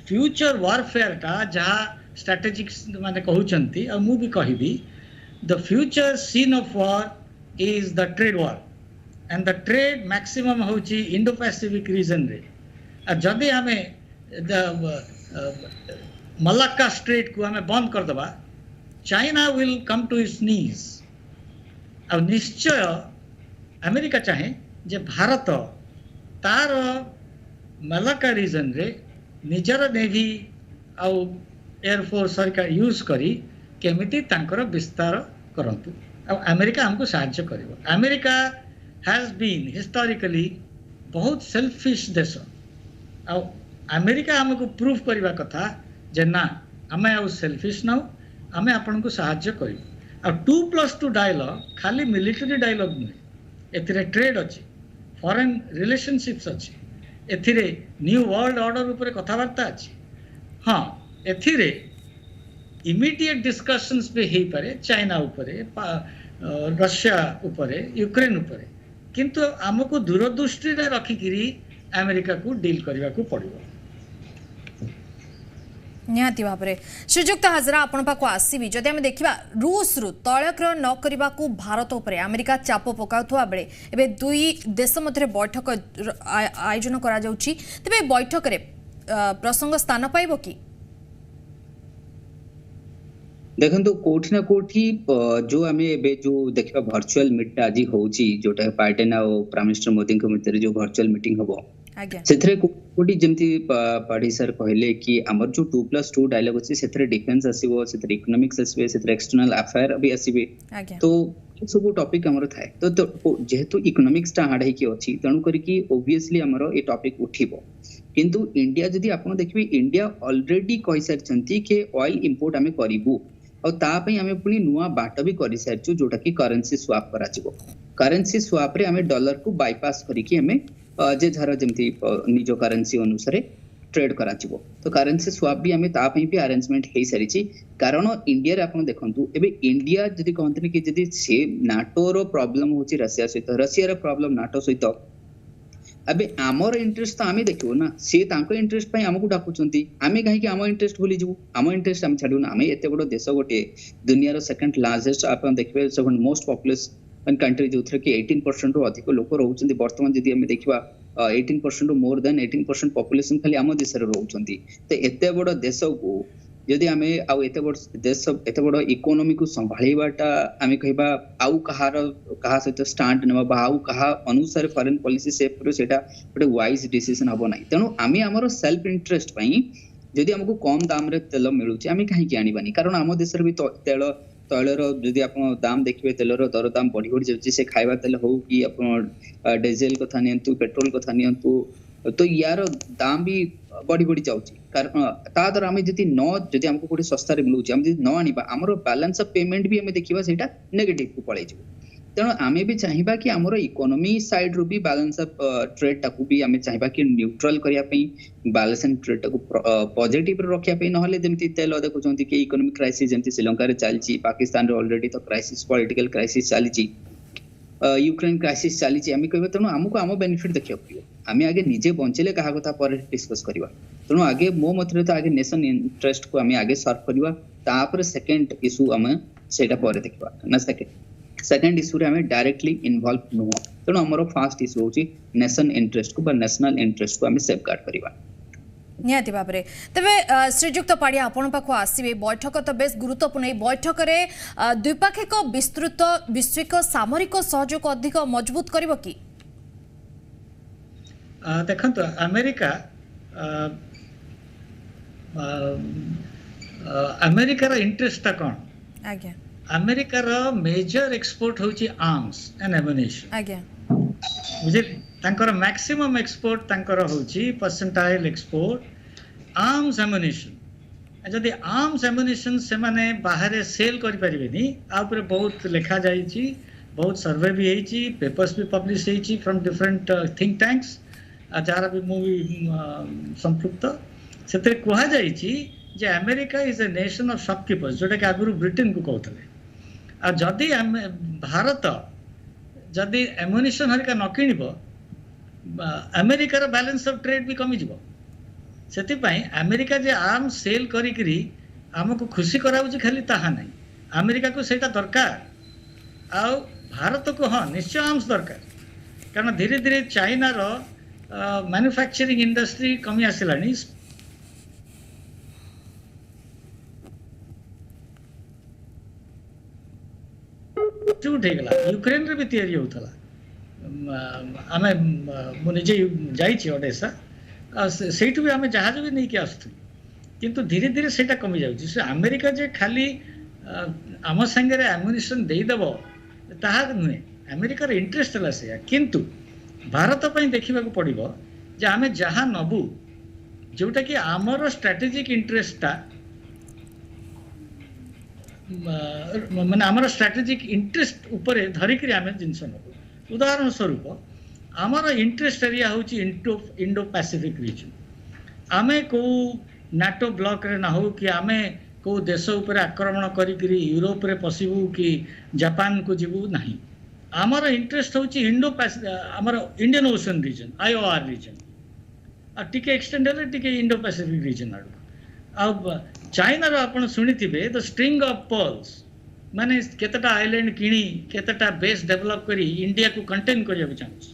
ଫ୍ୟୁଚର ୱାରଫେୟାରଟା ଯାହା ଷ୍ଟ୍ରାଟେଜିକ୍ସ ମାନେ କହୁଛନ୍ତି, ଆଉ ମୁଁ ବି କହିବି, the future scene of war is the trade war. and the trade maximum ହେଉଛି ଇଣ୍ଡୋ ପାସିଫିକ୍ ରିଜନରେ। ଆଉ ଯଦି ଆମେ ମଲାକ୍କା ଷ୍ଟ୍ରେଟ୍କୁ ଆମେ ବନ୍ଦ କରିଦେବା, China will come to its knees. ଆଉ ନିଶ୍ଚୟ ଆମେରିକା ଚାହେଁ ଯେ ଭାରତ ତାର ମଲାକ୍କା ରିଜନରେ ନିଜର ନେଭି ଆଉ ଏୟାରଫୋର୍ସ ହରିକା ୟୁଜ୍ କରି କେମିତି ତାଙ୍କର ବିସ୍ତାର କରନ୍ତୁ। ଆଉ ଆମେରିକା ଆମକୁ ସାହାଯ୍ୟ କରିବ। ଆମେରିକା has been historically बहुत सेल्फिश देश। ଆଉ ଆମେରିକା ଆମକୁ ପ୍ରୁଭ୍ କରିବା କଥା ଯେ ନା, ଆମେ ଆଉ ସେଲ୍ଫିଶ ନାହୁଁ, ଆମେ ଆପଣଙ୍କୁ ସାହାଯ୍ୟ କରିବୁ। ଆଉ 2+2 ଡାୟଲଗ୍ ଖାଲି ମିଲିଟାରୀ ଡାୟଲଗ୍ ନୁହେଁ, ଏଥିରେ ଟ୍ରେଡ୍ ଅଛି, ଫରେନ୍ ରିଲେସନସିପ୍ସ ଅଛି, ଏଥିରେ ନ୍ୟୁ ୱାର୍ଲଡ ଅର୍ଡର ଉପରେ କଥାବାର୍ତ୍ତା ଅଛି। ହଁ, ଏଥିରେ ଇମିଡିଏଟ୍ ଡିସ୍କସନ୍ସ ବି ହେଇପାରେ ଚାଇନା ଉପରେ, ରଷିଆ ଉପରେ, ୟୁକ୍ରେନ୍ ଉପରେ। କିନ୍ତୁ ଆମକୁ ଦୂରଦୃଷ୍ଟିରେ ରଖିକିରି ଆମେରିକାକୁ ଡିଲ୍ କରିବାକୁ ପଡ଼ିବ। निहाती भाव में श्रीजुक्त हाजरा आपण पाक आसबि जदि आम देखा रूस तैलक्रय न करने को भारत उपर अमेरिका चाप पकाउथुवा बेले एबे दुई देश मध्य बैठक आयोजन करा जाउछि। तेबे बैठक रे प्रसंग स्थान पाइबो कि देखो कोठी ना कोठी जो आम जो देखा वर्चुअल मीट आज होची जोटा बाइडेन और प्राइम मिनिस्टर मोदी मध्य जो वर्चुअल मीटिंग हम से कोटी जमती पाढ़ी सर कहले कि आमर जो 2+2 डायलॉग अच्छे से डिफेंस आसो से इकोनॉमिक्स आसबे से एक्सटर्नल अफेयर भी आसबे तो सब टॉपिक आमर थाए तो जेहेतु इकोनॉमिक्स टा हार्ड होकी अछि तेणु करिकी ऑब्वियसली आमर ए टॉपिक उठिबो। किंतु इंडिया जदि आपण देखिबे इंडिया ऑलरेडी कहि सारचंती कि ऑयल इंपोर्ट आमे करिवु और तापई आमे पुनी नुआ बाट भी करि सारचु जोटा कि करेंसी स्वैप करा जिवो। करेंसी स्वैप रे आमे डॉलर को बाईपास करिकी आमे जे धर जमती निज करेंसी अनुसार ट्रेड करा जिवो तो करेंसी स्वैप भी हमें ता पई भी अरेंजमेंट हे सारी कारण इंडिया रे आपण देखंतु एबे इंडिया जदी कहंतनी कि जदी से नाटो रो प्रॉब्लम होची रशिया सहित रशिया रो प्रॉब्लम नाटो सहित अबे आमर इंटरेस्ट तो आमे देखियो ना से तांको इंटरेस्ट पई हमकु डाकुचंती आमे काहे कि आम इंटरेस्ट भूली जिवु आम इंटरेस्ट हम छाडू ना आमे एते बडो देश गोटे दुनिया रो सेकंड लार्जेस्ट आपण देखबे सेकंड मोस्ट पॉपुलस कंट्री जो थरे कि 18% रो अधिक लोक रहउचंती वर्तमान जदी हमें देखिबा 18% रो मोर देन 18% पॉपुलेशन खाली आम देश रे रहउचंती तो एते बडो देश को जदि आमे आउ एते बडो देश एते बडो इकोनॉमी को संभाळीबाटा आमे कहबा आउ कहा सहित स्टैंड नेबा बा आउ कहा अनुसार फॉरेन पॉलिसी सेफ करो सेटा गोटे वाइज डिसीजन हबो नाही तेनु आमे हमरो सेल्फ इंटरेस्ट पई जदि हमको कम दाम रे तेल मिलुची आमे काहे कि आनिबानी कारण आम देश रे भी तेल तैलर जदि आपण दाम देखिबे तेलर दर दाम बढ़ी बढ़ी जाउची से खाइबा तेल हो कि आपण डीजल कथा नियंतु पेट्रोल कथा नियंतु तो यार दाम भी बढ़ी बढ़ी जाउची कारण ता द्वारा हमें जदि जदि हमको कोठी सस्ता रे मिलुची हम जदि न आनिबा हमरो बैलेंस ऑफ पेमेंट भी हमें देखिबा सेटा नेगेटिव को पळै जिवो तेणु आमे भी चाहिबा कि हमरो इकोनॉमी साइड रू भी बैलेंस ऑफ ट्रेड टाकू भी हमें चाहिबा कि न्यूट्रल करिया पई बैलेंस एंड ट्रेड टाकू पॉजिटिव रे रखिया पई नहले जेमति तेल देखुचंती कि इकोनॉमिक क्राइसिस जेमति श्रीलंका रे चलची पाकिस्तान रे ऑलरेडी तो क्राइसिस पॉलिटिकल क्राइसिस चलची यूक्रेन क्राइसिस चलची हमें कहबे तेणु हमको हम बेनिफिट देखियो पड़ियो हमें आगे निजे बंचले कहा कथा पर डिस्कस करबा तेणु आगे मो मतरे तो आगे नेशन इंटरेस्ट को हमें आगे सर्व करबा तापर सेकंड इशू हमें सेटा पर देखबा ना सेकंड इशू रे हमें डायरेक्टली इन्वॉल्व नो तेणु हमरो फर्स्ट इशू होची नेशन इंटरेस्ट को बा नेशनल इंटरेस्ट को हमें सेफगार्ड करबा निहाती भाबरे तबे श्रीजुक्त पाड़िया आपण पाखु आसीबे बैठक तो बेस गुरुत्वपूर्ण बैठक रे द्विपाक्षिक विस्तृत वैश्विक सामरिक सहयोग अधिक मजबूत करबो की देखंतु अमेरिका अमेरिका रो इंटरेस्ट कोन आज्ञा अमेरिका रो मेजर एक्सपोर्ट होची आर्म्स एंड एमुनिशन आज्ञा बुझे तांकर मैक्सिमम एक्सपोर्ट तांकर होची परसेंटाइल एक्सपोर्ट आर्म्स एमुनिशन जदि आर्म्स एमुनिशन से माने बाहर सेल करि परिबेनी आ ऊपर बहुत लिखा जाईची बहुत सर्वे भी हेची पेपर्स भी पब्लिश हेची फ्रॉम डिफरेंट थिंक टैंक्स जार भी मूवी संपृक्त सेते कहा जाईची जे America is a nation of shopkeepers जोटा कि आगुरु ब्रिटेन को कहथले आ जदि भारत जदि एमुनिशन हरिका न किनिबो अमेरिका रो बैलेंस ऑफ ट्रेड भी कमी जिवो सेति पई अमेरिका जे आर्म सेल करी करी हमको खुशी कराउची खाली ताहा नहीं अमेरिका को सेटा दरकार आ भारत को हां निश्चय आर्म्स दरकार कारण धीरे धीरे चाइना रो मैन्युफैक्चरिंग इंडस्ट्री कमी आसिलानी टूट हे गला यूक्रेन रे भी तैयारी होतला आमे मु निजे जाईची ओडेसा सेठु भी आमे जहाज भी नहीं के आस्तु किंतु धीरे धीरे सेटा कमी जाउची से अमेरिका जे खाली आम संगे रे एमुनिशन देई देबो ताहा नुहे अमेरिका रे इंटरेस्ट हला से किंतु भारत पई देखिबा को पड़िबो जे आमे जहा नबु जोटा कि आमर स्ट्रेटेजिक इंटरेस्ट ता माने आमर स्ट्रेटेजिक इंटरेस्ट ऊपर धरिक आमे जिनस नबु उदाहरण स्वरूप आमर इंटरेस्ट एरिया होची इंडो पैसिफिक रीजन आमे को नाटो ब्लॉक रे ना हो कि आमे को देश ऊपर आक्रमण करी यूरोप रे पसिबू कि जापान को जीवू नहीं आमर इंटरेस्ट होची इंडो आमर Indian Ocean region IOR region आ टिके एक्सटेंड है टिके इंडो पैसिफिक रीजन अब चाइना रो आपण सुनिथिबे द स्ट्रिंग ऑफ पर्ल्स माने केतटा आइलैंड किणी केतटा बेस डेवलप करी इंडिया को कंटेन करिया चाहछ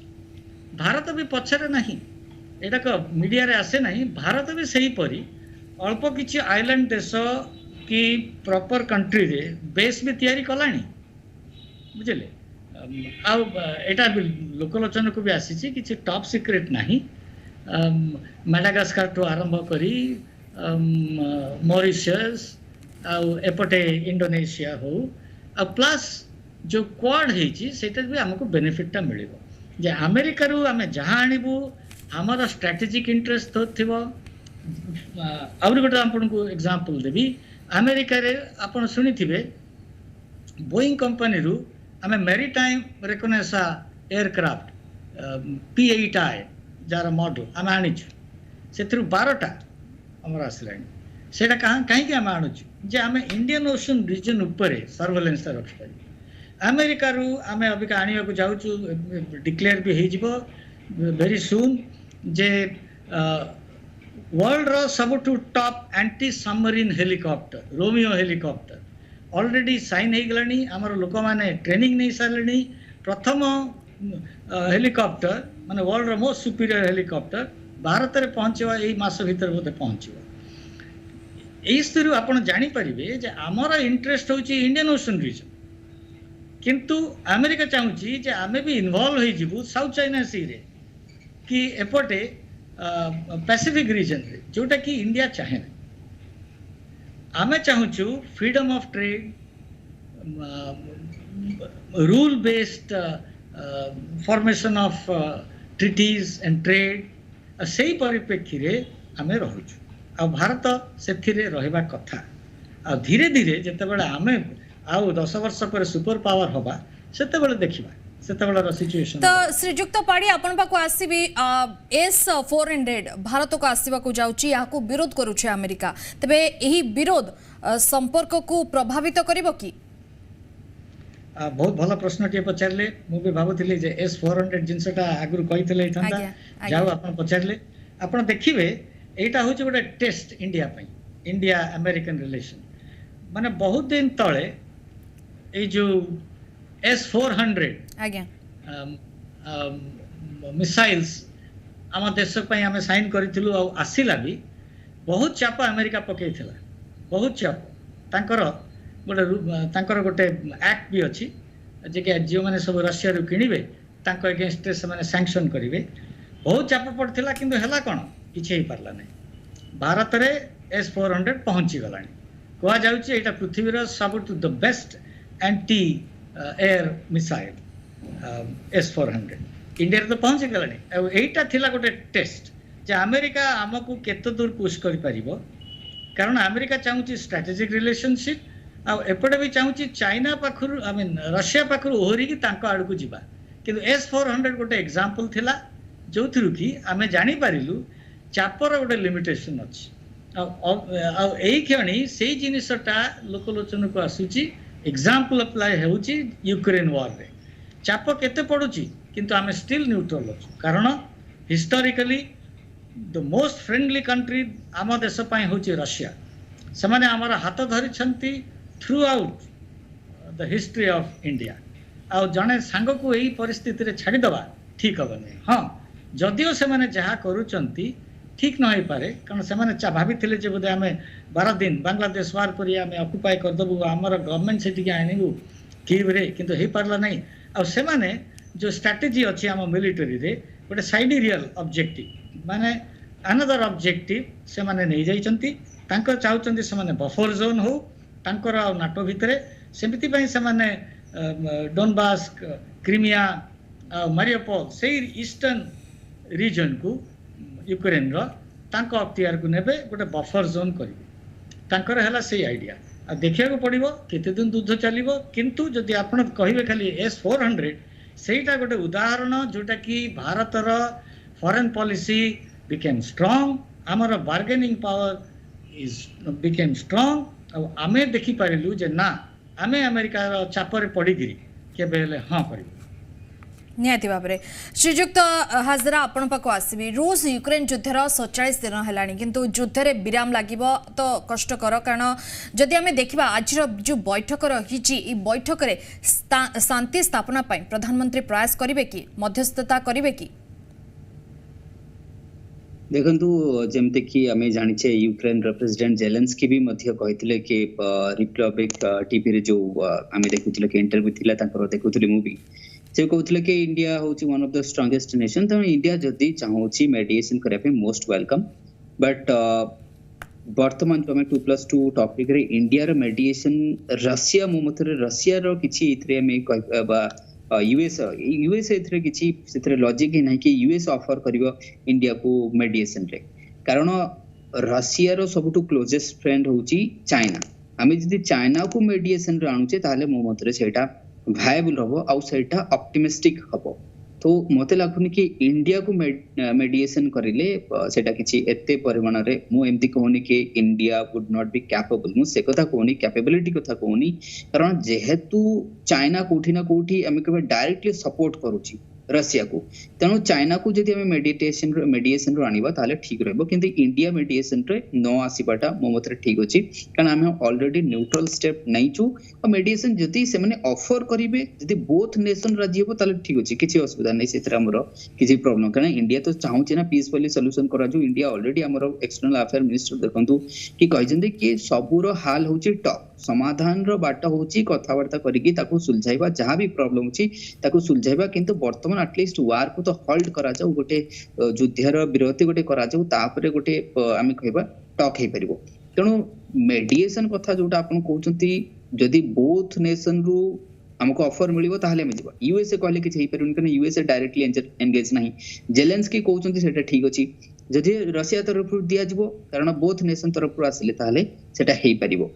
भारत भी पछरे नहीं एटा को मीडिया रे आसे नहीं भारत भी सही परी अल्प किछि आइलैंड देश की प्रॉपर कंट्री रे बेस भी तैयारी कलानी बुझले एटा भी लोकलोचन को भी आसी किछि टॉप सीक्रेट नहीं मेडागास्कर टू आरंभ करी मॉरिशस एपटे इंडोनेशिया हो प्लस जो क्वाड हेची सेटा भी हमको बेनिफिटटा मिलिबो जे अमेरिका रू आमे जहां आनिबू हमर स्ट्रेटेजिक इंटरेस्ट थिबो आउर गोटे आपन को एग्जांपल देबी अमेरिका रे आपन सुनिथिबे बोइंग कंपनी रू आमे मैरीटाइम रेकोनेसा एयरक्राफ्ट P8I जार मॉडल आमे आनिछु से 12टा आमर आसलानी सेटा कहीं आम आणुचु जे आम इंडियन ओशन रीजन ऊपर सर्वेलेंस रखिपर अमेरिका रु आम अबिका आनिया को जाऊचु डिक्लेयर भी हो वेरी सून जे वर्ल्ड रो सबुठु top anti submarine helicopter Romeo helicopter already sign हो गलानी आमर लोक माने ट्रेनिंग नहीं सारे प्रथम हेलिकॉप्टर माने वर्ल्ड रो मोस्ट सुपीरियर हेलिकॉप्टर भारत में पहुँचवा यही मास भीतर बोधे पहुँचो यही आप जानीपारे जे आमर इंटरेस्ट होची इंडियन ओशन रीजन किंतु अमेरिका चाहूँगी जे आमे भी इन्वॉल्व हो जीवु साउथ चाइना सी रे कि एपटे पैसिफिक रीजन रे जोटा कि इंडिया चाहे ना आमे चाहूँ freedom of trade rule based formation of treatises and trade से परिप्रेक्षी रे आमे रहूँ आ भारत से रहिबा कथा आ धीरे धीरे जितेबाला आमे आउ 10 वर्ष पर सुपर पावर हवा सेतेबेले देखिबा सेतेबेला सिचुएशन तो श्रीजुक्त पाड़ी आपण पाको आसीबी S-400 भारत को आसीबा को जाउची याको विरोध करूछे अमेरिका तबे एही विरोध संपर्क को प्रभावित करिवो की बहुत भला प्रश्न टे पचारले मु भी भाबुथिले जे S-400 जिनसटा आगुर कहितले इथंदा जाऊ आपण पचारले आपण देखिबे एटा होची गोटे टेस्ट इंडिया पई इंडिया अमेरिकन रिलेशन माने बहुत दिन तळे ए जो S-400 आज्ञा मिसाइल्स आम देश पई आमे साइन करिथिलु आ आसिला भी बहुत चाप अमेरिका पकेइथिला बहुत चाप तांकर गोटे एक्ट भी अछि जे कि जो माने सब रशिया रु किनिबे तांको अगेंस्ट से माने सैंक्शन करिवे बहुत चाप पड़थिला किंतु हला कोन किछि ही पारला नै भारत रे S-400 पहुंची गलानी कहा जाउची एटा पृथ्वी रो सबटु the best anti air missile S-400 India तो पहुंची गलानी एटा थिला गोटे टेस्ट जे अमेरिका हमकु केते दूर पुश करि परिबो कारण अमेरिका चाहूची स्ट्रेटेजिक रिलेशनशिप आ एपटे भी चाहूची चाइना पाखरु आई मीन रशिया पाखरु ओहरी की तांको आडकु जिबा किंतु S-400 गोटे एग्जांपल थिला जोथरु की आमे जानि पारिलु चापर गोटे लिमिटेशन अछि आ एई क्षणी सेई जिनिसटा लोकलोचन को आसुची एग्जांपल अप्लाई होउची यूक्रेन वॉर रे चाप केते पडुची किंतु आमे स्टिल न्यूट्रल अछि कारण historically the most friendly country आम देश पई होची रशिया सेमाने हमर हाथ धरि छंती throughout the history of India आ जने सांग को एई परिस्थिति रे छाडी दबा ठीक होबा नै हां जदियो सेमाने जहा करूचंती ठीक न हो पारे कारण से भाभी जे बोधे आम 12 दिन बांग्लादेश वार पर आम अक्युपाई करदेबू आमर गवर्नमेंट से आनबू कीव रे किंतु हो पारला नहीं आ से माने जो स्ट्रेटेजी अच्छी आम मिलिटरी रे गोटे साइडरियल ऑब्जेक्टिव माने अनदर ऑब्जेक्टिव से माने नहीं जाइचंती तांकर चाहउचंती से माने बफर जोन हो तांकर नाटो भितरे सेमिति पई से माने डोनबास क्रीमिया मारियोपोल से ईस्टर्न रीजन को यूक्रेन रो तांको अख्तियार को नेबे गोटे बफर जोन करिवे तांकर हला से आइडिया आ देखिया को पड़िबो केते दिन युद्ध चलिबो किंतु जदि आपण कहिबे खाली S-400 सेटा गोटे उदाहरण जोटा कि भारत रो फॉरेन पॉलिसी बिकेम स्ट्रांग हमर bargaining power is became strong आ आमे देखि पारिलु जे ना आमे अमेरिका रो चापर पडिगिरी केबे ले हां करिबो निहाती भाव में श्रीजुक्त हाजरा आपण पाक आसबि रूस यूक्रेन युद्धर 47 दिन है किंतु युद्ध रे विराम लागिबो तो कष्टकर कारण जदि आमे देखिबा आज जो बैठक रही बैठक रे शांति स्थापना पाई प्रधानमंत्री प्रयास करिवे कि मध्यस्थता करिवे कि देखंतु जेमते कि आमे जानिछे यूक्रेन रो प्रेसिडेंट जेलेंस्की भी मध्य कहितले कि रिपब्लिक टीवी रे जो आमे देखुतिले कि इंटरव्यू थिला तांकर देखुतिले मूवी से कहते कि इंडिया हूँ one of the strongest nation तो इंडिया जदि चाहूँगी मेडिएशन करने मोस्ट वेलकम बट बर्तमान जो 2+2 टॉपिक रे इंडिया रो मेडिएशन रशिया मो मत रशिया रो किछि इथरे में कहबा यूएस इथरे किछि सिथरे लॉजिक ही नहीं कि यूएस ऑफर करिवो इंडिया को मेडिएशन रे कारण रशिया रो सबटु क्लोजेस्ट फ्रेंड होची चाइना आमे जदि चाइना को मेडिएशन रे आणुचे ताले मो मत रे सेटा भायबल हबो आउ सेटा ऑप्टिमिस्टिक हबो तो मते लागुनी कि इंडिया को मेडिएशन करिले सेटा किछि एते परिमाण रे मु एमति कहूनी कि India would not be capable मु से कथा कहूनी कैपेबिलिटी कथा कहूनी कारण जेहेतु चाइना कोठी ना कोठी हम केबे डायरेक्टली सपोर्ट करूची रशिया को तेणु चाइना को जदि हम मेडिएशन रो आनिबा ताले ठीक रहबो किंतु इंडिया मेडिएशन रे न आसीबाटा मो मतरे ठीक अछि कारण हम ऑलरेडी न्यूट्रल स्टेप नैचू और मेडिएशन जदि से माने ऑफर करिवे जदि बोथ नेशन राजी हेबो ताले ठीक अछि किछि असुविधा नै सेतरा हमर किछि प्रॉब्लम कारण इंडिया तो चाहूछि ना पीसफुली सॉल्यूशन करा जो इंडिया ऑलरेडी हमर एक्सटर्नल अफेयर मिनिस्टर देखंतु कि कहिजंदे कि सबुरो हाल होछि टॉक समाधान रो बाट होछि कथावार्ता करिकि ताको सुलझाइबा जहां भी प्रॉब्लम अछि ताको सुलझाइबा किंतु वर्तमान एटलीस्ट वार को तो होल्ड करा जाऊ गोटे युद्धर विरति गोटे करा जाऊ तापरे गोटे आमे कहबा टॉक हे परिबो तेणु मेडिएशन कथा जोटा आपण कहउचंती जदि बोथ नेशन रु हमको ऑफर मिलिबो ताहले हम जिबा यूएसए कहले कि हे परिबो कने यूएसए डायरेक्टली एंगेज नाही जेलेंस्की कहउचंती सेटा ठीक अछि जदि रशिया तरफ रु दिया जिवो कारण बोथ नेशन तरफ रु आसिले ताहले सेटा हे परिबो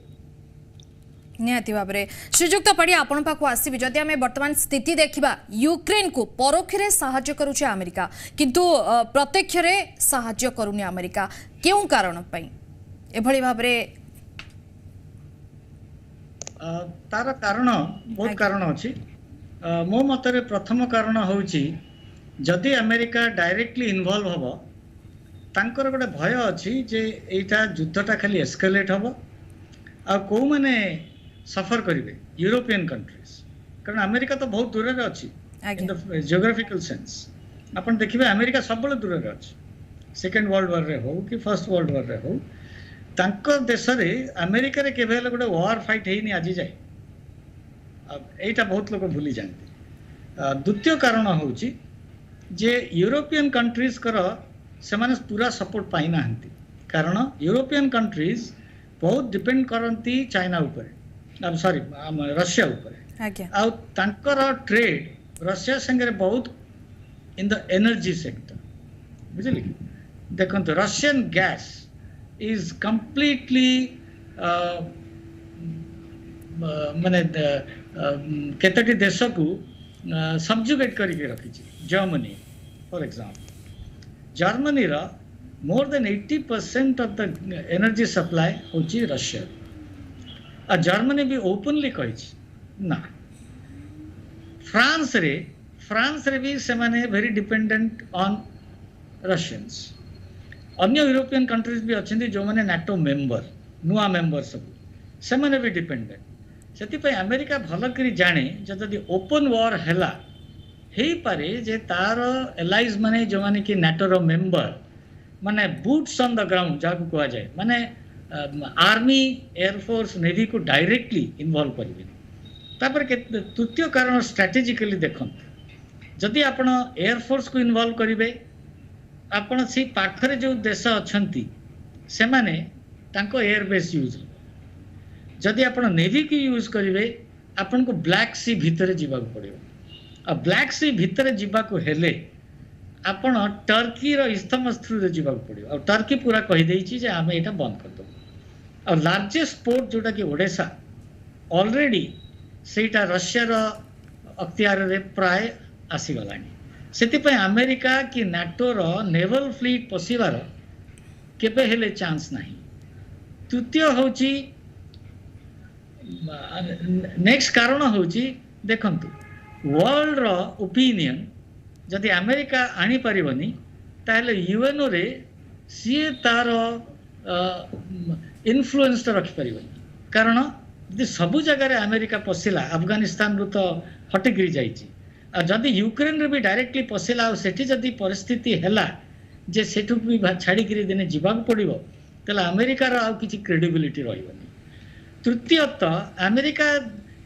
निहाती भाव में श्रीजुक्त पड़ी आपण पाखु आसबि जदि आम वर्तमान स्थिति देखा यूक्रेन को परोक्षरे साहाय्य करुचे अमेरिका किंतु प्रत्यक्षरे साहाय्य करूनी अमेरिका क्यों कारण पई एभली भाव में तार कारण बहुत कारण अछि मो मतरे प्रथम कारण होउची जदि अमेरिका डायरेक्टली इन्वॉल्व हबो तांकर गोटे भय अछि जे एटा युद्धटा खाली एस्केलेट हबो आ को माने सफर करेंगे यूरोपियन कंट्रीज कारण अमेरिका तो बहुत दूर अच्छी इन द जियोग्राफिकल सेंस अपन देखिए अमेरिका सब बड़े दूर अच्छी सेकेंड वर्ल्ड वार रे हो कि फर्स्ट वर्ल्ड वार रे हो तांकर देश रे अमेरिका रे केबे गोटे वार फाइट हेनी आज जाए एटा बहुत लोग भूली जाते द्वितीय कारण होची जे यूरोपियन कंट्रीज कर से माने पूरा सपोर्ट पाई ना कारण यूरोपियन कंट्रीज बहुत डिपेंड करती चाइना ऊपर सॉरी रशिया ऊपर आउ तांकर ट्रेड रशिया संगे बहुत इन द एनर्जी सेक्टर बुझिले देखो रशियन गैस इज कंप्लीटली माने केतटी देश को सबजुगेट करके रखी जर्मनी फॉर एग्जांपल जर्मनी रा more than 80% of the energy supply होची रशिया आ जर्मनी भी ओपनली कही ना फ्रांस रे भी से माने वेरी डिपेंडेंट ऑन रशियंस अन्य यूरोपियन कंट्रीज भी अच्छे जो माने नाटो मेंबर नुआ मेंबर सब से माने भी डिपेंडेंट सेति पे अमेरिका भल करी जाने जदि ओपन वॉर हैला हे पारे जे तार एलाइज माने जो माने कि नाटो रो मेंबर माने बूट्स ऑन द ग्राउंड जाको कहा जाए माने आर्मी एयरफोर्स नेवी को डायरेक्टली इन्वॉल्व करेंगे तापर के तृतीय कारण स्ट्रेटेजिकली देखो जदि आपण एयरफोर्स को इन्वॉल्व करेंगे आपण से पाखरे जो देश अच्छी से माने तांको एयरबेस यूज जदि आपण नेवी की यूज करेंगे आपण को ब्लैक सी भितर जीवाक पड़ो आ ब्लैक सी भितर जीवाक हेले आपण टर्की रो इस्तमस थ्रू रे जीवाक पड़ो और टर्की पूरा कहि देछि जे आमे एटा बंद कर दो और लार्जेस्ट पोर्ट जोटा कि ओडेसा ऑलरेडी सेटा रशिया रो अख्तियार रे प्राय आसी गलानी सेति पे अमेरिका कि नाटो रो नेवल फ्लीट पसिबार केबे हेले चांस नाही तृतीय होची नेक्स्ट कारण होची देखंतु वर्ल्ड रो ओपिनियन जदि अमेरिका आनी पारिबनी ताहले यूएनओ रे सीए तार इन्फ्लुएंस तो रखि पारिबनी कारण जदि सबु जगह रे अमेरिका पसिला अफगानिस्तान रु तो हटिगिरी जाइछि आ जदि यूक्रेन रे भी डायरेक्टली पसिला और सेठी जदि परिस्थिति हैला जे सेठु भी छाड़ी गिरी दिने जीवाक पड़िबो तले अमेरिका रो आ किछि क्रेडिबिलिटी रहिबनी तृतीयतः अमेरिका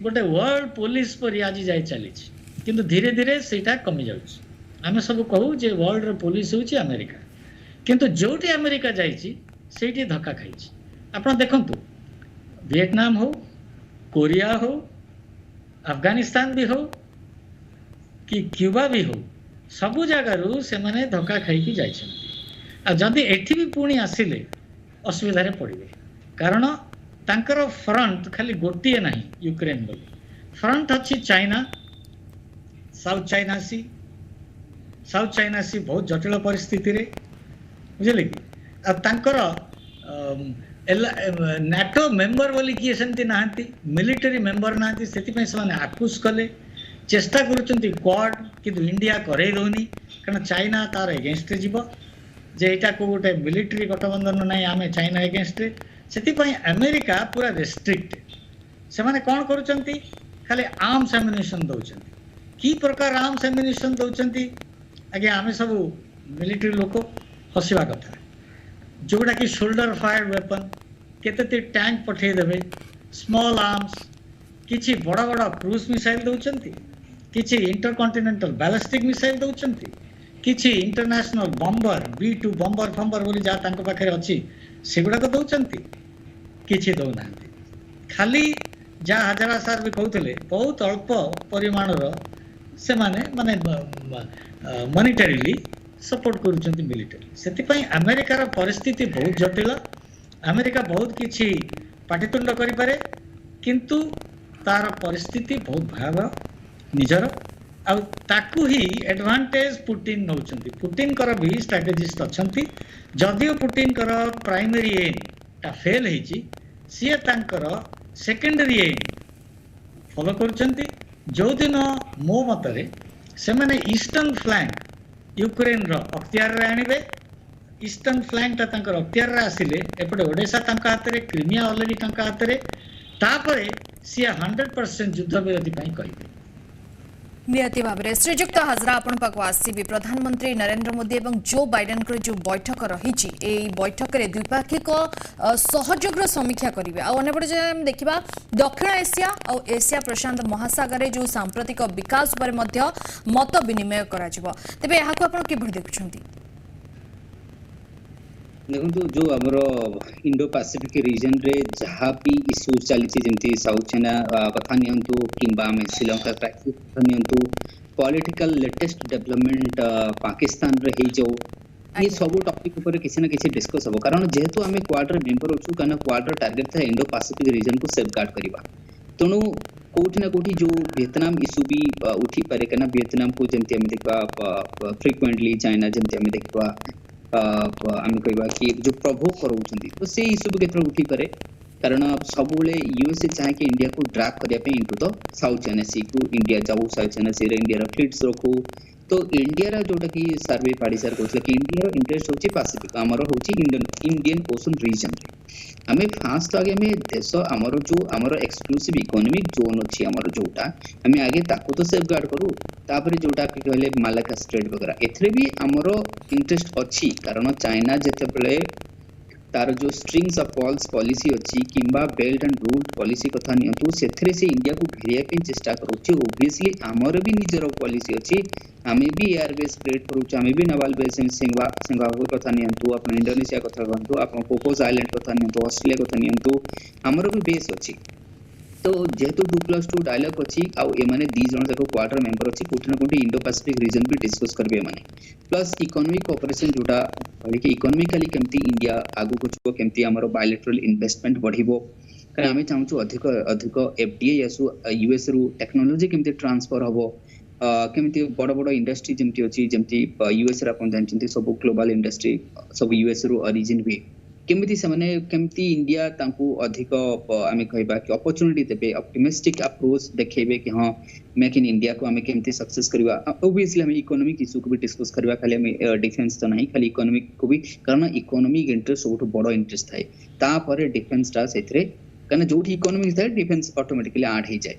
गोटे वर्ल्ड पुलिस पर आज जाय चलीछि किंतु धीरे धीरे सेटा कमी जाउछि आमे सब कहू जे वर्ल्ड रो पुलिस होछि अमेरिका किंतु जोटी अमेरिका जाइछि सेठी धक्का खाइछि आपण देखंतु वियतनाम हो कोरिया हो अफगानिस्तान भी हो कि क्यूबा भी हो सबु जगार से माने धक्का खाई जाइछन्ति आ जदि एठी भी पुणी आसिले असुविधा रे पड़िबे कारण तांकर फ्रंट खाली गोटिए नाही यूक्रेन बोली फ्रंट अछि चाइना साउथ चाइना सी साउथ चाइना सी बहुत जटिल परिस्थिति रे बुझले कि आ तांकर नाटो मेंबर बोली किए सेमती नाहंती मिलिटरी मेंबर नाहंती सेति पे से माने आकुश कले चेष्टा करूचंती क्वाड किंतु इंडिया करे दोनी कारण चाइना तार एगेंस्ट जीव जे एटा को गोटे मिलिटरी गठबंधन नहीं आमे चाइना एगेंस्ट सेति पे अमेरिका पूरा रेस्ट्रिक्ट से माने कोन करूचंती खाली आर्म्स एम्युनिशन दउचंती की प्रकार आर्म्स एम्युनिशन दउचंती आगे आमे सब मिलिटरी लोक हसिबा कथा जोड़ा कि शोल्डर फायर्ड वेपन केते टैंक पठे देबे स्मॉल आर्म्स किछि बड़ा बड़ा क्रूज मिसाइल दउचंती किछि इंटरकॉन्टिनेंटल बैलिस्टिक मिसाइल दउचंती किछि इंटरनेशनल बम्बर B2 बम्बर फम्बर बोली जा तांको पाखरे अछि सेगुडा को दउचंती किछि दउ नांती खाली जा हजारा सार भी कहउतले बहुत अल्प परिमाण रो से माने मॉनिटरीली सपोर्ट करूचंती मिलिटरी सेति पई अमेरिका रो परिस्थिति बहुत जटिल अमेरिका बहुत किछि पाटितुंड करि पारे किंतु तार परिस्थिति बहुत भयावह निजर आ ताकू ही एडवांटेज पुटिन नौचंती पुटिन कर भी स्ट्रेटेजिस्ट अछंती जदियो पुटिन कर प्राइमरी एम ता फेल हेची सिए तांकर सेकेंडरी एम फॉलो करचंती जो दिन मो मतरे से माने ईस्टर्न फ्लैंक यूक्रेन रो अख्तियार रे आनिबे ईस्टर्न फ्लैंक ता तांकर अख्तियार रे आसिले एपटे ओडिशा तांका हाथ रे क्रिमिया ऑलरेडी तांका हाथ रे तापरे सिए 100% युद्ध विरोधी पई कहिबे नियति भाव में श्रीजुक्त हाजरा आपण पाक आसबि प्रधानमंत्री नरेंद्र मोदी एवं जो बाइडेन जो बैठक रही बैठक में द्विपाक्षिक सहयोग समीक्षा करेंगे आनेपटे देखा दक्षिण एशिया और एशिया प्रशांत महासागर जो सांप्रतिक विकास पर मत विनिमय करा तेबे यहाँ आप देखुं देखो जो आमर इंडो पैसिफिक रीजन रे जहाँ भी इश्यूज चली जमी साउथ चाइना कथा नियंतु किंबा आम श्रीलंका क्राइसिस कथा नियंतु पॉलिटिकल लेटेस्ट डेवलपमेंट पाकिस्तान रे हे जो ये सब टॉपिक ऊपर किसी ना किसी डिस्कस हो कारण जेहेतु आम क्वाड रे मेंबर होछु कारण क्वाड रो टारगेट था इंडो पैसिफिक रीजन को सेफगार्ड करबा तेणु कोठी ना कोठी जो वियतनाम इश्यू भी उठी पारे कारण वियतनाम को जमती हम देखबा फ्रीक्वेंटली चाइना जमती हम देखबा आम कहवा कि जो प्रभोग करोचंती तो से इश्यू भी केतरा उठी पारे कारण सबुले यूएसए चाहे कि इंडिया को ड्रैग करिया पे इनटू द साउथ चाइना सी को इंडिया जाऊ साउथ चाइना सी रे इंडिया रो फ्लीट्स रखो तो इंडिया रा जोटा कि सर्वे पाड़ी सर कहले कि इंडिया रो इंटरेस्ट होची पैसिफिक हमर होची इंडियन ओशन रीजन रे हमें फास्ट आगे में देश हमर जो हमर एक्सक्लूसिव इकोनॉमिक जोन अछि हमर जोटा हमें आगे ताको तो सेफगार्ड करू तापर जोटा कि कहले मालाका स्ट्रेट वगैरह एथरे भी हमर इंटरेस्ट अछि कारण चाइना जते बेले तार जो स्ट्रिंग्स ऑफ पॉल्स पॉलिसी अछि किंबा बेल्ट एंड रोड पॉलिसी कथा नियंतु सेथरे से इंडिया को घेरिया पे चेष्टा करूछि ऑब्वियसली हमर भी निजर पॉलिसी अछि हमें भी एयर बेस क्रिएट करूछि हमें भी नावल बेस सिंगापुर कथा नियंतु अपन इंडोनेशिया कथा कहंतु अपन कोकोस आइलैंड कथा नियंतु ऑस्ट्रेलिया कथा नियंतु हमर भी बेस अछि तो जेहेतु 2+2 डायलॉग अछि आ एमाने 2 जण जाको क्वार्टर मेंबर अछि कोठी ना कोठी इंडो पैसिफिक रीजन भी डिस्कस करबे माने प्लस इकोनॉमिक कोऑपरेशन जोटा कहले कि इकोनॉमिकली केमती इंडिया आगु को केमती हमर बायलैटरल इन्वेस्टमेंट बढ़िबो कारण हमें चाहू अधिक अधिक एफडीआई आसु यूएस रु टेक्नोलॉजी केमती ट्रांसफर हबो केमती बड़ बड़ इंडस्ट्री जेमती अछि जेमती यूएस रा अपन जानचंती सब ग्लोबल इंडस्ट्री सब यूएस रु ओरिजिन हुए केमती से माने केमती इंडिया तांको अधिक आमे कहबा कि अपॉर्चुनिटी देबे ऑप्टिमिस्टिक अप्रोच देखेबे कि हां मेक इन इंडिया को आमे केमती सक्सेस करबा ऑब्वियसली हम इकोनॉमिक इशू को भी डिस्कस करबा खाली हम डिफेंस तो नहीं खाली इकोनॉमिक को भी कारण इकोनॉमिक इंटरेस्ट बहुत बड़ इंटरेस्ट थाए ता पर डिफेंस टा सेथरे कारण जोठी इकोनॉमिक थाए डिफेंस ऑटोमेटिकली ऐड हे जाए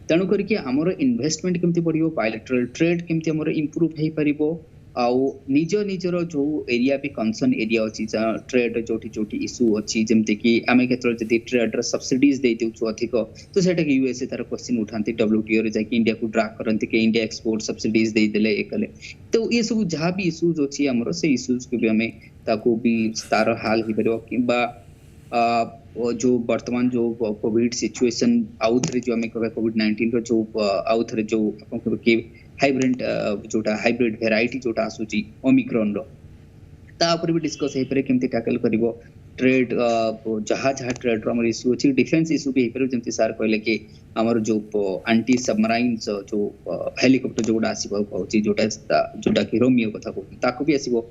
तेणु करके हमर इन्वेस्टमेंट केमती बढ़ियो बायलैटरल ट्रेड केमती हमर इंप्रूव हे परिबो आउ निजर जो एरिया भी कंसर्न एरिया अछि ट्रेड जोठी जोठी इशू अछि जेमते कि आमे केतरो जदी ट्रेड सब्सिडीज दे दिउ अधिक तो सेटा कि यूएसए तार क्वेश्चन उठांती डब्ल्यूटीओ रे जाके इंडिया को ड्रैग करंती कि इंडिया एक्सपोर्ट सब्सिडीज दे देले एकले तो ये सब जहां भी इश्यूज अछि हमरो से इश्यूज को भी हमें ताको भी तार हाल ही परबो किबा जो वर्तमान जो कोविड सिचुएशन आउथरे जो हमें कोविड-19 रो जो आउथरे जो अपन के हाइब्रिड जोटा हाइब्रिड वेराइटी जोटा आसुची ओमिक्रॉन रो ता ऊपर भी डिस्कस हे परे केमती टैकल करबो ट्रेड जहाँ जहाँ ट्रेड रो हमर इश्यू अछि डिफेंस इश्यू भी हेपर जेमति सर कहले कि हमर जो एंटी सबमराइन जो हेलिकॉप्टर जोडा आसीबो कहउची जोटा कि रोमियो कथा कहउची ताको भी आसीबो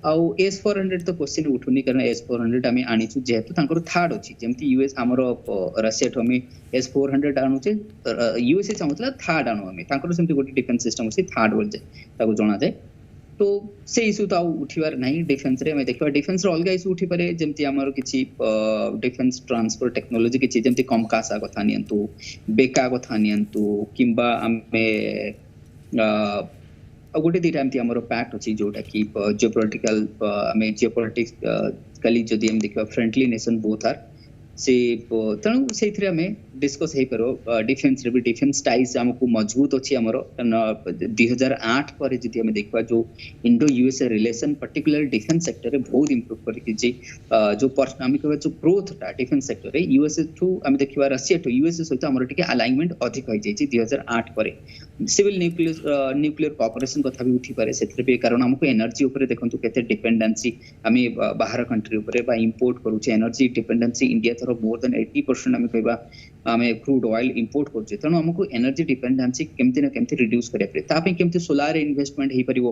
आउ S400 तो क्वेश्चन उठुनी कारण S400 आमी आनिछु जेहेतु तांकर थर्ड अछि जेमति यूएस हमर रशिया ठो में S400 आनुचे यूएसए चाहतला थर्ड आनु हमें तांकर सेमति गोटी डिफेंस सिस्टम अछि थर्ड बोल जाय ताको जणा जाय तो से इश्यू तो उठिबार नहीं डिफेंस रे मैं देखबा डिफेंस रो अलगा इश्यू उठी पारे जेमति हमर किछि डिफेंस ट्रांसफर टेक्नोलॉजी किछि जेमति कमकासा कथा नियंतु बेका कथा नियंतु किंबा आमे गोटे दुटा एमती हमर पैक्ट अछि जोटा कि जियोपॉलिटिकल आमे जियोपॉलिटिक्स कली जदि हम देखबा फ्रेंडली नेशन बोथ आर से तणु से हमें डिस्कस हे करो डिफेंस रे भी डिफेंस टाइज हमको मजबूत अछि हमर 2008 पर जदि हम देखबा जो Indo USA relation particular defence sector रे बहुत इंप्रूव करके जे जो पर्सनामिक जो ग्रोथ ता डिफेंस सेक्टर रे यूएसए टू हम देखबा रशिया टू यूएसए सहित हमर टिके अलाइनमेंट अधिक होई जाई 2008 पर सिविल न्यूक्लियर कोऑपरेशन कथा भी उठी पारे सेथरे भी कारण हमको एनर्जी ऊपर देखंतु केते डिपेंडेंसी हमें बाहर कंट्री ऊपर बा इंपोर्ट करूचे energy dependency India thorough more than 80% हमें कहबा हमें क्रूड ऑयल इंपोर्ट करछे तनो हमको एनर्जी डिपेंडेंसी केमति न केमति रिड्यूस करे परे तापे केमति सोलार इन्वेस्टमेंट हे परिवो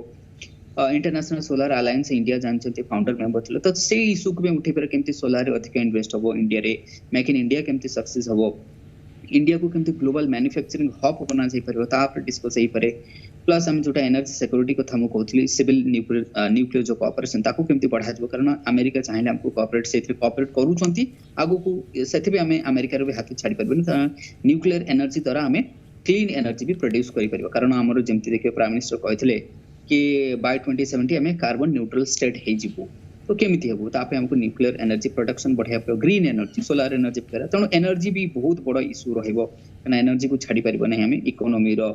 इंटरनेशनल सोलार अलायंस इंडिया जानछते फाउंडर मेंबर थलो तो से इशू के उठी पर केमति सोलार अधिक इन्वेस्ट होबो इंडिया रे मेक इन इंडिया केमति सक्सेस होबो इंडिया को केमति ग्लोबल मैन्युफैक्चरिंग हब बना जाई परिवो ता पर डिस्कस हे परे प्लस हम जोटा एनर्जी सिक्योरिटी को हम कहथली सिविल न्यूक्लियर जो कोऑपरेशन ताको केमति बढ़ा जबो कारण अमेरिका चाहेले हमको कोऑपरेट सेथि कोऑपरेट करूछंती आगु को सेथि भी हमें अमेरिका रो भी हाथ छाड़ी परबे न्यूक्लियर एनर्जी द्वारा हमें क्लीन एनर्जी भी प्रोड्यूस करि परिबो कारण हमरो जेमति देखियो प्राइम मिनिस्टर कहथले कि बाय 2070 हमें कार्बन न्यूट्रल स्टेट हे जिवो तो केमिति हेबो तापे हमको न्यूक्लियर एनर्जी प्रोडक्शन बढ़िया पे ग्रीन एनर्जी सोलर एनर्जी फेरा तनो एनर्जी भी बहुत बड़ इशू रहइबो कारण एनर्जी को छाड़ी परिबो नै हमें इकोनॉमी रो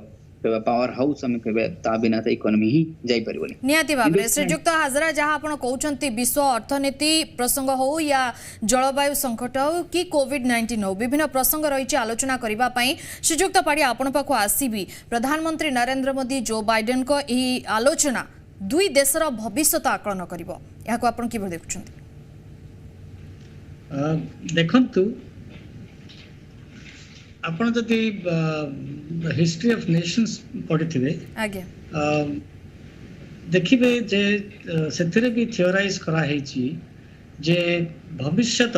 पावर हाउस हम कहबे ता बिना त इकोनॉमी ही जाई परिबोनी नियाति बाबरे श्रीजुक्त हाजरा जहां आपण कहउचंती विश्व अर्थनीति प्रसंग हो या जलवायु संकट हो कि कोविड-19 हो विभिन्न प्रसंग रहिछि आलोचना करिबा पई श्रीजुक्त पाडी आपण पाखो आसीबी प्रधानमंत्री नरेंद्र मोदी जो बाइडेन को एही आलोचना दुई देशर भविष्यत आकलन करिवो याको आपण कि देखुचंती देखंतु आपण जदि हिस्ट्री ऑफ नेशंस पढ़िथिबे आगे देखिबे जे सेथिरे भी थियोराइज करा हेछि जे भविष्यत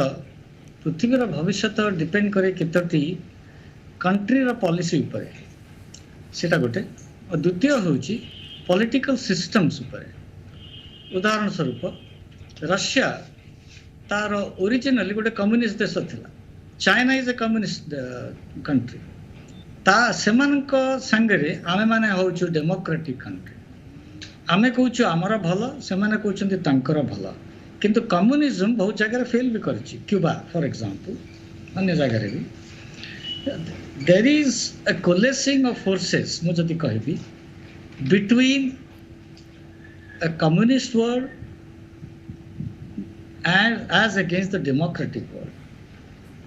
पृथ्वी रो भविष्यत डिपेंड करे केतोटी कंट्री रो पॉलिसी ऊपर सेटा गोटे और द्वितीय होछि पॉलिटिकल सिस्टम्स ऊपर उदाहरण स्वरूप रशिया तार ओरिजिनली गोटे कम्युनिस्ट देश थिला China is a communist country ता सेमानक संगरे आमे माने होछु डेमोक्रेटिक कंट्री आमे कहूछु हमर भलो सेमाने कहउछन्ती तांकर भलो किंतु कम्युनिज्म बहुत जगह रे फेल भी करछि क्यूबा फॉर एग्जांपल अन्य जगह रे भी there is a coalescing of forces मु जति कहबी between a communist world and as against the democratic world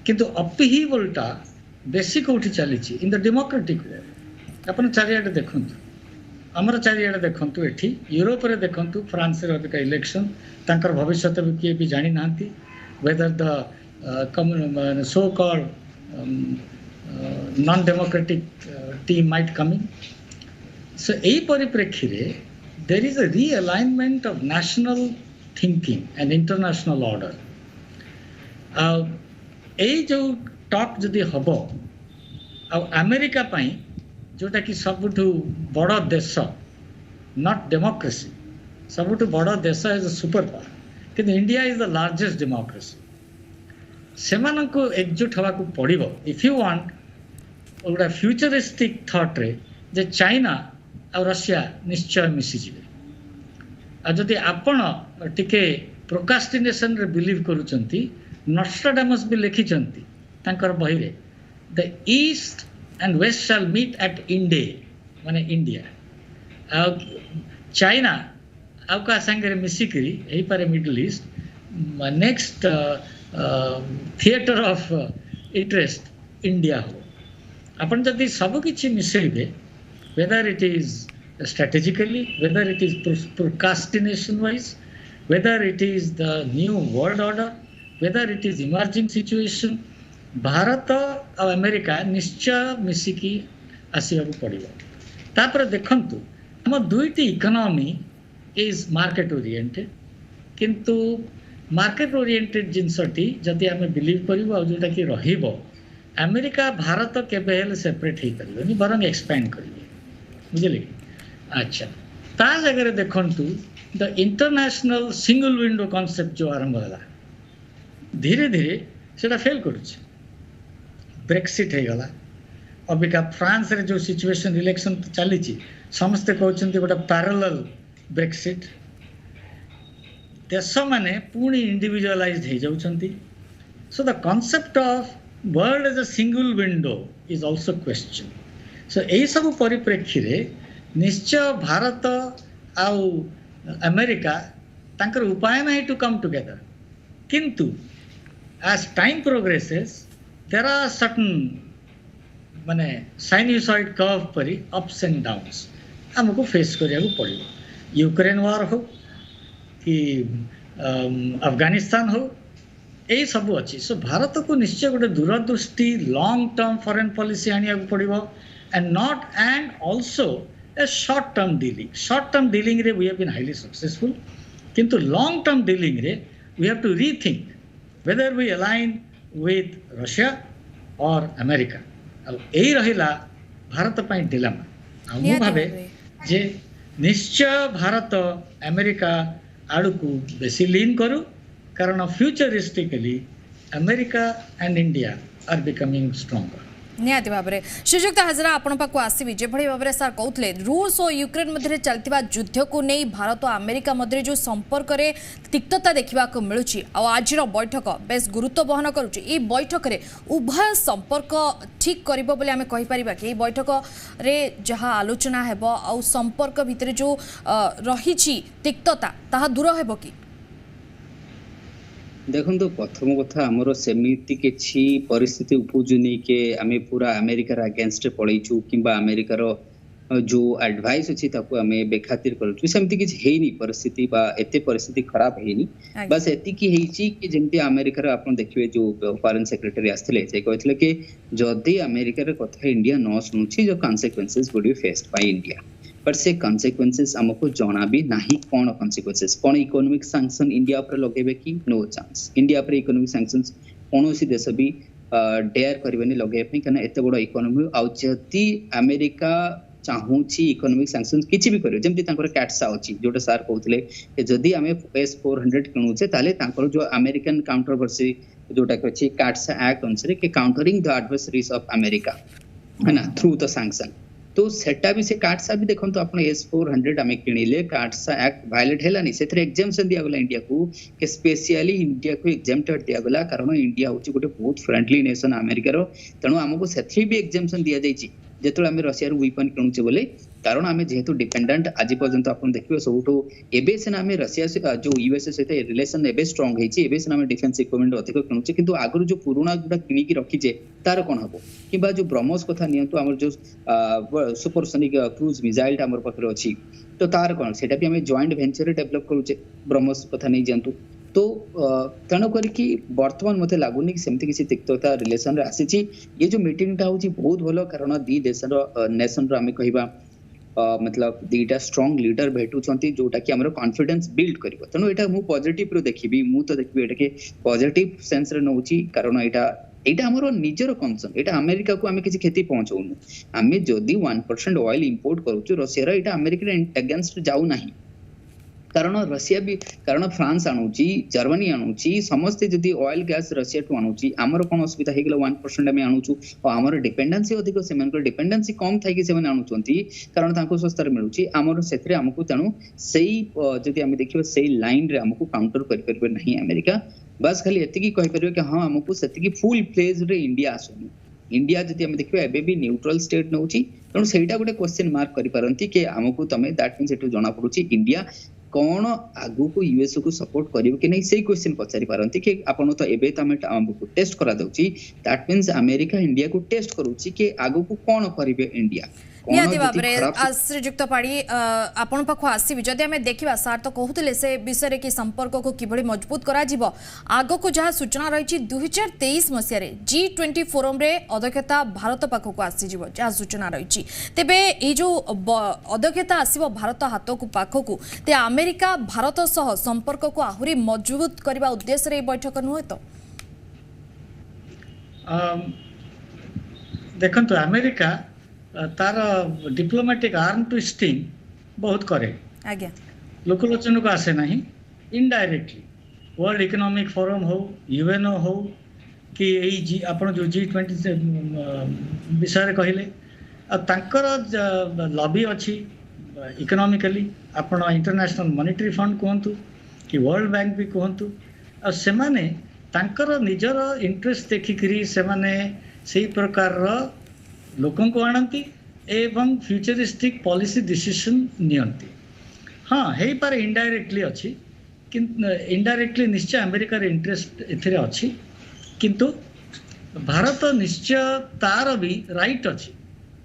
किंतु अपहीवलटा बेसी कोठी चली इन द डेमोक्रेटिक वर्ल्ड अपन चारियाडे देखंतु हमर चारियाडे देखंतु एठी यूरोप रे देखंतु फ्रांस रे अधिक इलेक्शन तांकर भविष्य तो किए भी जानि नांती whether the so called non democratic team might coming so एई परिप्रेक्षी रे there is a realignment of national thinking and international order एई जो टॉक जदि हबो आ अमेरिका पई जोटा कि सबुठु बड़ देश नॉट डेमोक्रेसी सबुठु बड़ देश इज अ सुपर पावर कि India is the largest democracy सेमान को एकजुट हवा को पड़िबो इफ यू वांट ओडा फ्यूचरिस्टिक थॉट रे जे चाइना और रशिया निश्चय मिसी जिवे आ जदि आपण टिके प्रोकास्टिनेशन रे बिलीव करूचंती नॉस्ट्राडामस भी लिखिचंती तांकर बही रे the east and west shall meet at इंडे माने इंडिया चाइना आउ का संगे मिसिकरी एही पारे Middle East next theatre of interest India हो अपन जदि सब किछि मिसेइबे whether it is strategically whether it is procrastination wise whether it is the new world order whether it is emerging situation, Bharat और अमेरिका निश्चय मिसिकी आसवाक पड़ो। तापर देखंतु हम दुईटी इकोनॉमी इज मार्केट ओरिएंटेड, किंतु मार्केट ओरिएंटेड जिनसटी जदि आम बिलीव करूँ जोटा कि रहिबो, अमेरिका भारत केबे हेले सेपरेट हो पारे बरंग एक्सपैंड करेंगे, बुझे। अच्छा, ता जगह देखंतु the international single window concept जो आरंभ है धीरे धीरे सेटा फेल करुचे। ब्रेक्सिट हो गला, अबिका फ्रांस रे जो सिचुएशन इलेक्शन चली समस्ते कहते गोटे पैरेलल ब्रेक्सिट, देश माने पुणी इंडिविजुअलाइज्ड हो जाउछंती। So the concept of world as a single window is also question. सो यही सब परिप्रेक्षी रे निश्चय भारत आउ अमेरिका तांकर उपाय नहीं टू कम टुगेदर, किंतु as time progresses there are certain माने साइनसॉइड कर्व परी अप्स एंड डाउन्स हमको फेस करिया पड़ो। यूक्रेन वार हो कि अफगानिस्तान हो, यही सब अच्छी। सो भारत को निश्चय गोटे दूरदृष्टि लॉन्ग टर्म फॉरेन पॉलिसी आनिया पड़ो and also a short term dealing. Short term dealing रे we have been highly successful, किंतु लॉन्ग टर्म डीलिंग रे we have to rethink whether we align with Russia और अमेरिका। यही रहिला भारत पाई dilemma. मु भावे जे निश्चय भारत अमेरिका आड़ को बेसी लीन करू, कारण futuristically America and India are becoming stronger. निहाती भाव में श्रीजुक्त हाजरा आपण पाक आसवि जो भाव में सार कहते रूस और यूक्रेन मध्य चलता युद्ध को नहीं भारत और अमेरिका मध्य जो संपर्क में तिक्तता देखा मिलूँ आज बैठक बेस गुरुत्व बहन करुच्ची। ये बैठक में उभय संपर्क ठीक कर आम कहीपर कि बैठक में जहाँ आलोचना है आ संपर्क भितर जो रही तिक्तता ताहा दूर है कि देखो प्रथम कथा आमर सेमिति किछि परिस्थिति उपजुनी के आमे पूरा अमेरिकार अगेंस्ट पड़ेचु किंबा अमेरिकार जो एडवाइस अछि ताको आमे बेखातिर करछु, सेमति किछि हेनी परिस्थिति बा एते परिस्थिति खराब हेनी। बस एति की हेछि कि जेमति अमेरिकार आपण देखिबे जो फॉरेन सेक्रेटरी आस्थले से कहथिले कि जदि अमेरिकार कथा इंडिया न सुनुछि जो consequences would be faced by India, but से कॉन्सिक्वेंसेस हमको जाना भी नहीं कौन कॉन्सिक्वेंसेस कौन इकोनॉमिक सैंक्शन इंडिया पर लगेबे कि नो चांस। इंडिया पर इकोनॉमिक सैंक्शंस कोनोसी देश भी डेयर करबेनी लगेबे कना एते बड़ इकोनॉमी आ जति अमेरिका चाहूची इकोनॉमिक सैंक्शंस किछि भी करियो जेमति तांकर कैट्सा अछि जोटा सर कहउतले कि जदि हमें S400 किनुचे ताले तांकर जो अमेरिकन काउंटरवर्सी जोटा अछि कैट्सा एक्ट अनुसार के countering the adversaries of America है ना थ्रू द सैंक्शन। तो सेटा भी से काटसा भी देखो तो आपने S400 आम किणिले काटसा एक्ट वायलेट है से एग्जामेशन दिया गला इंडिया को कि स्पेशली इंडिया को एग्जामेटेड दिया गला कारण इंडिया होची गोटे बहुत फ्रेंडली नेशन अमेरिका रो, तेणु आमको से भी एग्जामेशन दिया जाइए जो आम रशिया वेपन किणुचे बोले, कारण आम जेहेतु डिपेंडेंट आज पर्यंत आप देखिए सबुठ एबे सिना आम रशिया जो यूएसए सहित रिलेशन एबे स्ट्रांग होइछि, एबे सिना आम डिफेंस इक्विपमेंट अधिक किणुचे, किंतु आगु जो पुराना जोटा किणिकी रखीचे तार कौन हम कि जो ब्रह्मोस कथा नियंतु आम जो सुपरसोनिक क्रूज मिसाइल आम पाखे अच्छी तो तार कौन सेटा भी आम जॉइंट वेंचर डेवलप करुचे ब्रह्मोस कथा नहीं जानतु। तो तेणु करके बर्तमान मत लगुनि कि सेमती किसी तिक्तता रिलेशन रे आसी। ये जो मीटिंग टा होची बहुत भलो कारण दी देशर नेशन रो आमे कहिबा मतलब दीटा स्ट्रांग लीडर भेटुछंती जोटा कि हमर कॉन्फिडेंस बिल्ड करिवो। तेणु एटा मु पॉजिटिव रो देखिबी, मु तो देखिबी एटा के पॉजिटिव सेंस रे नउची कारण एटा हमर निजर कंसर्न, एटा अमेरिका को आमे किसी क्षति पहुंचाउनु। आमे जदी 1% ऑयल इंपोर्ट करूछु रशिया रे एटा अमेरिका अगेंस्ट जाउ नाही, कारण रशिया भी कारण फ्रांस आणुची जर्मनी आणुची समस्ते जदी ऑयल गैस रशिया टू आणुची हमर कोन असुविधा हे गेला 1% आमे आणुछु और हमर डिपेंडेंसी अधिक सेमनकर डिपेंडेंसी कम थाई कि सेमन आणुचंती कारण तांको सस्तार मिलुची हमर सेथरे हमकु तेनु सेही जदी आमे देखिबो सेही लाइन रे हमकु काउंटर करि परबे नहीं अमेरिका। बस खाली एति की कहि परबे कि हां हमकु सेति की फुल फ्लेज रे इंडिया आसुनी। इंडिया जदी आमे देखिबो एबे भी न्यूट्रल स्टेट नउची, तेनु सेटा गोटे क्वेश्चन मार्क करि परंती कि हमकु तमे दैट मींस एटु जणा पडुची इंडिया कौन आगु को यूएस को सपोर्ट करिवो कि नहीं से क्वेश्चन पचारि पारंती कि आपण तो एबे त हम टेस्ट करा दउची, दैट मींस अमेरिका इंडिया को टेस्ट करूची कि आगु को कौन करिवे इंडिया निहाती भाव में श्रीजुक्त पाड़ी आपण पाख आसबि जदि आम देखा सार तो कहते से विषय कि संपर्क को किभली मजबूत करा आग को जहाँ सूचना रही 2023 मसीह G20 फोरम रे अध्यक्षता भारत पाखक आसी जहाँ सूचना रही तेबे ये जो अध्यक्षता आसो भारत हाथ को पाखक ते अमेरिका भारत सह संपर्क को आहरी मजबूत करने उद्देश्य ये बैठक नुहे तो देखो अमेरिका तार डिप्लोमेटिक आर्म ट्विस्टिंग बहुत करे आज्ञा लोकलोचन को आसे नहीं इनडायरेक्टली वर्ल्ड इकोनॉमिक फोरम हो यूएनओ हो कि आपण जो G20 विषय कहले लॉबी अच्छी इकोनॉमिकली आपण इंटरनेशनल मॉनेटरी फंड कहतु कि वर्ल्ड बैंक भी कहतु आ सेमाने तांकर निजर इंटरेस्ट देखिकरी सेमाने से प्रकार लोकों को आनती एवं फ्यूचरिस्टिक पॉलिसी डिसीजन नियंती हाँ हे पारे इनडायरेक्टली अच्छी किंतु इनडायरेक्टली निश्चय अमेरिकार इंटरेस्ट एथिरे अच्छी किंतु भारत निश्चय तार भी राइट अच्छी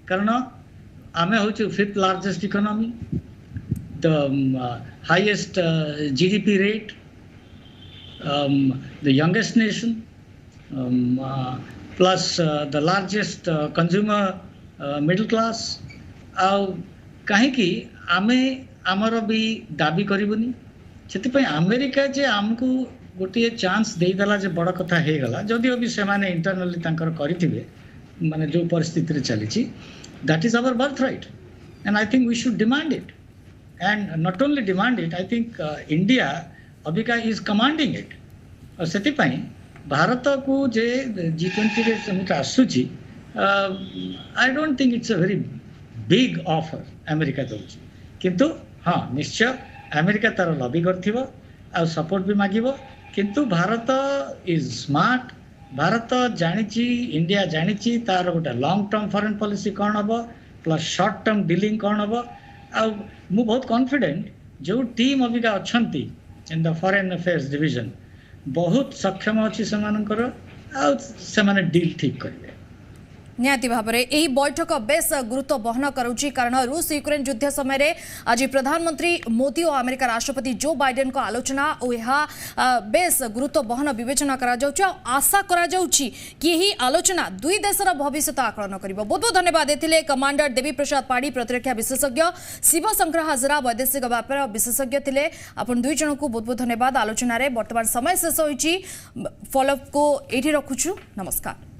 कारण आमे होचे 5th largest economy the highest GDP rate the youngest nation plus the largest consumer middle class कहीं आमे आमर भी दाबी करूनी से अमेरिका जे आमको गोटे चांस देदेला जे बड़ कथा हो गला जदिव भी से इंटरनली करें माने जो परिस्थिति चली that is our birth right and I think we should demand it and not only demand it I think India अबिका इज कमांडिंग इट और से भारत को जे G20 रे आसूची I don't think it's a very big offer America दौर किंतु हाँ निश्चय अमेरिका तार लॉबी कर सपोर्ट भी मागिबो किंतु भारत इज स्मार्ट भारत जानी इंडिया जानी तार गोटे लॉन्ग टर्म फॉरेन पॉलिसी कौन हम प्लस शॉर्ट टर्म डीलिंग कौन हम मु बहुत कॉन्फिडेंट जो टीम अबिका अच्छी in the foreign affairs division बहुत सक्षम अच्छी से डील ठीक करेंगे निहाती भाव में यही बैठक बेस गुरुत्व बहन करुच्ची कारण रूस यूक्रेन युद्ध समय आज प्रधानमंत्री मोदी और अमेरिका राष्ट्रपति जो बाइडेन को आलोचना और यह बेस गुरुत्व बहन विवेचना आशा कि यही आलोचना दुई देशर भविष्य आकलन कर बहुत बहुत धन्यवाद देते कमांडर देवी प्रसाद पाड़ी प्रतिरक्षा विशेषज्ञ शिव शंकर हाजरा वैदेशिक व्यापार विशेषज्ञ थे आपन दुई जन को बहुत बहुत धन्यवाद आलोचन बर्तमान समय शेष हो फॉलोअप को ये रखुचु नमस्कार।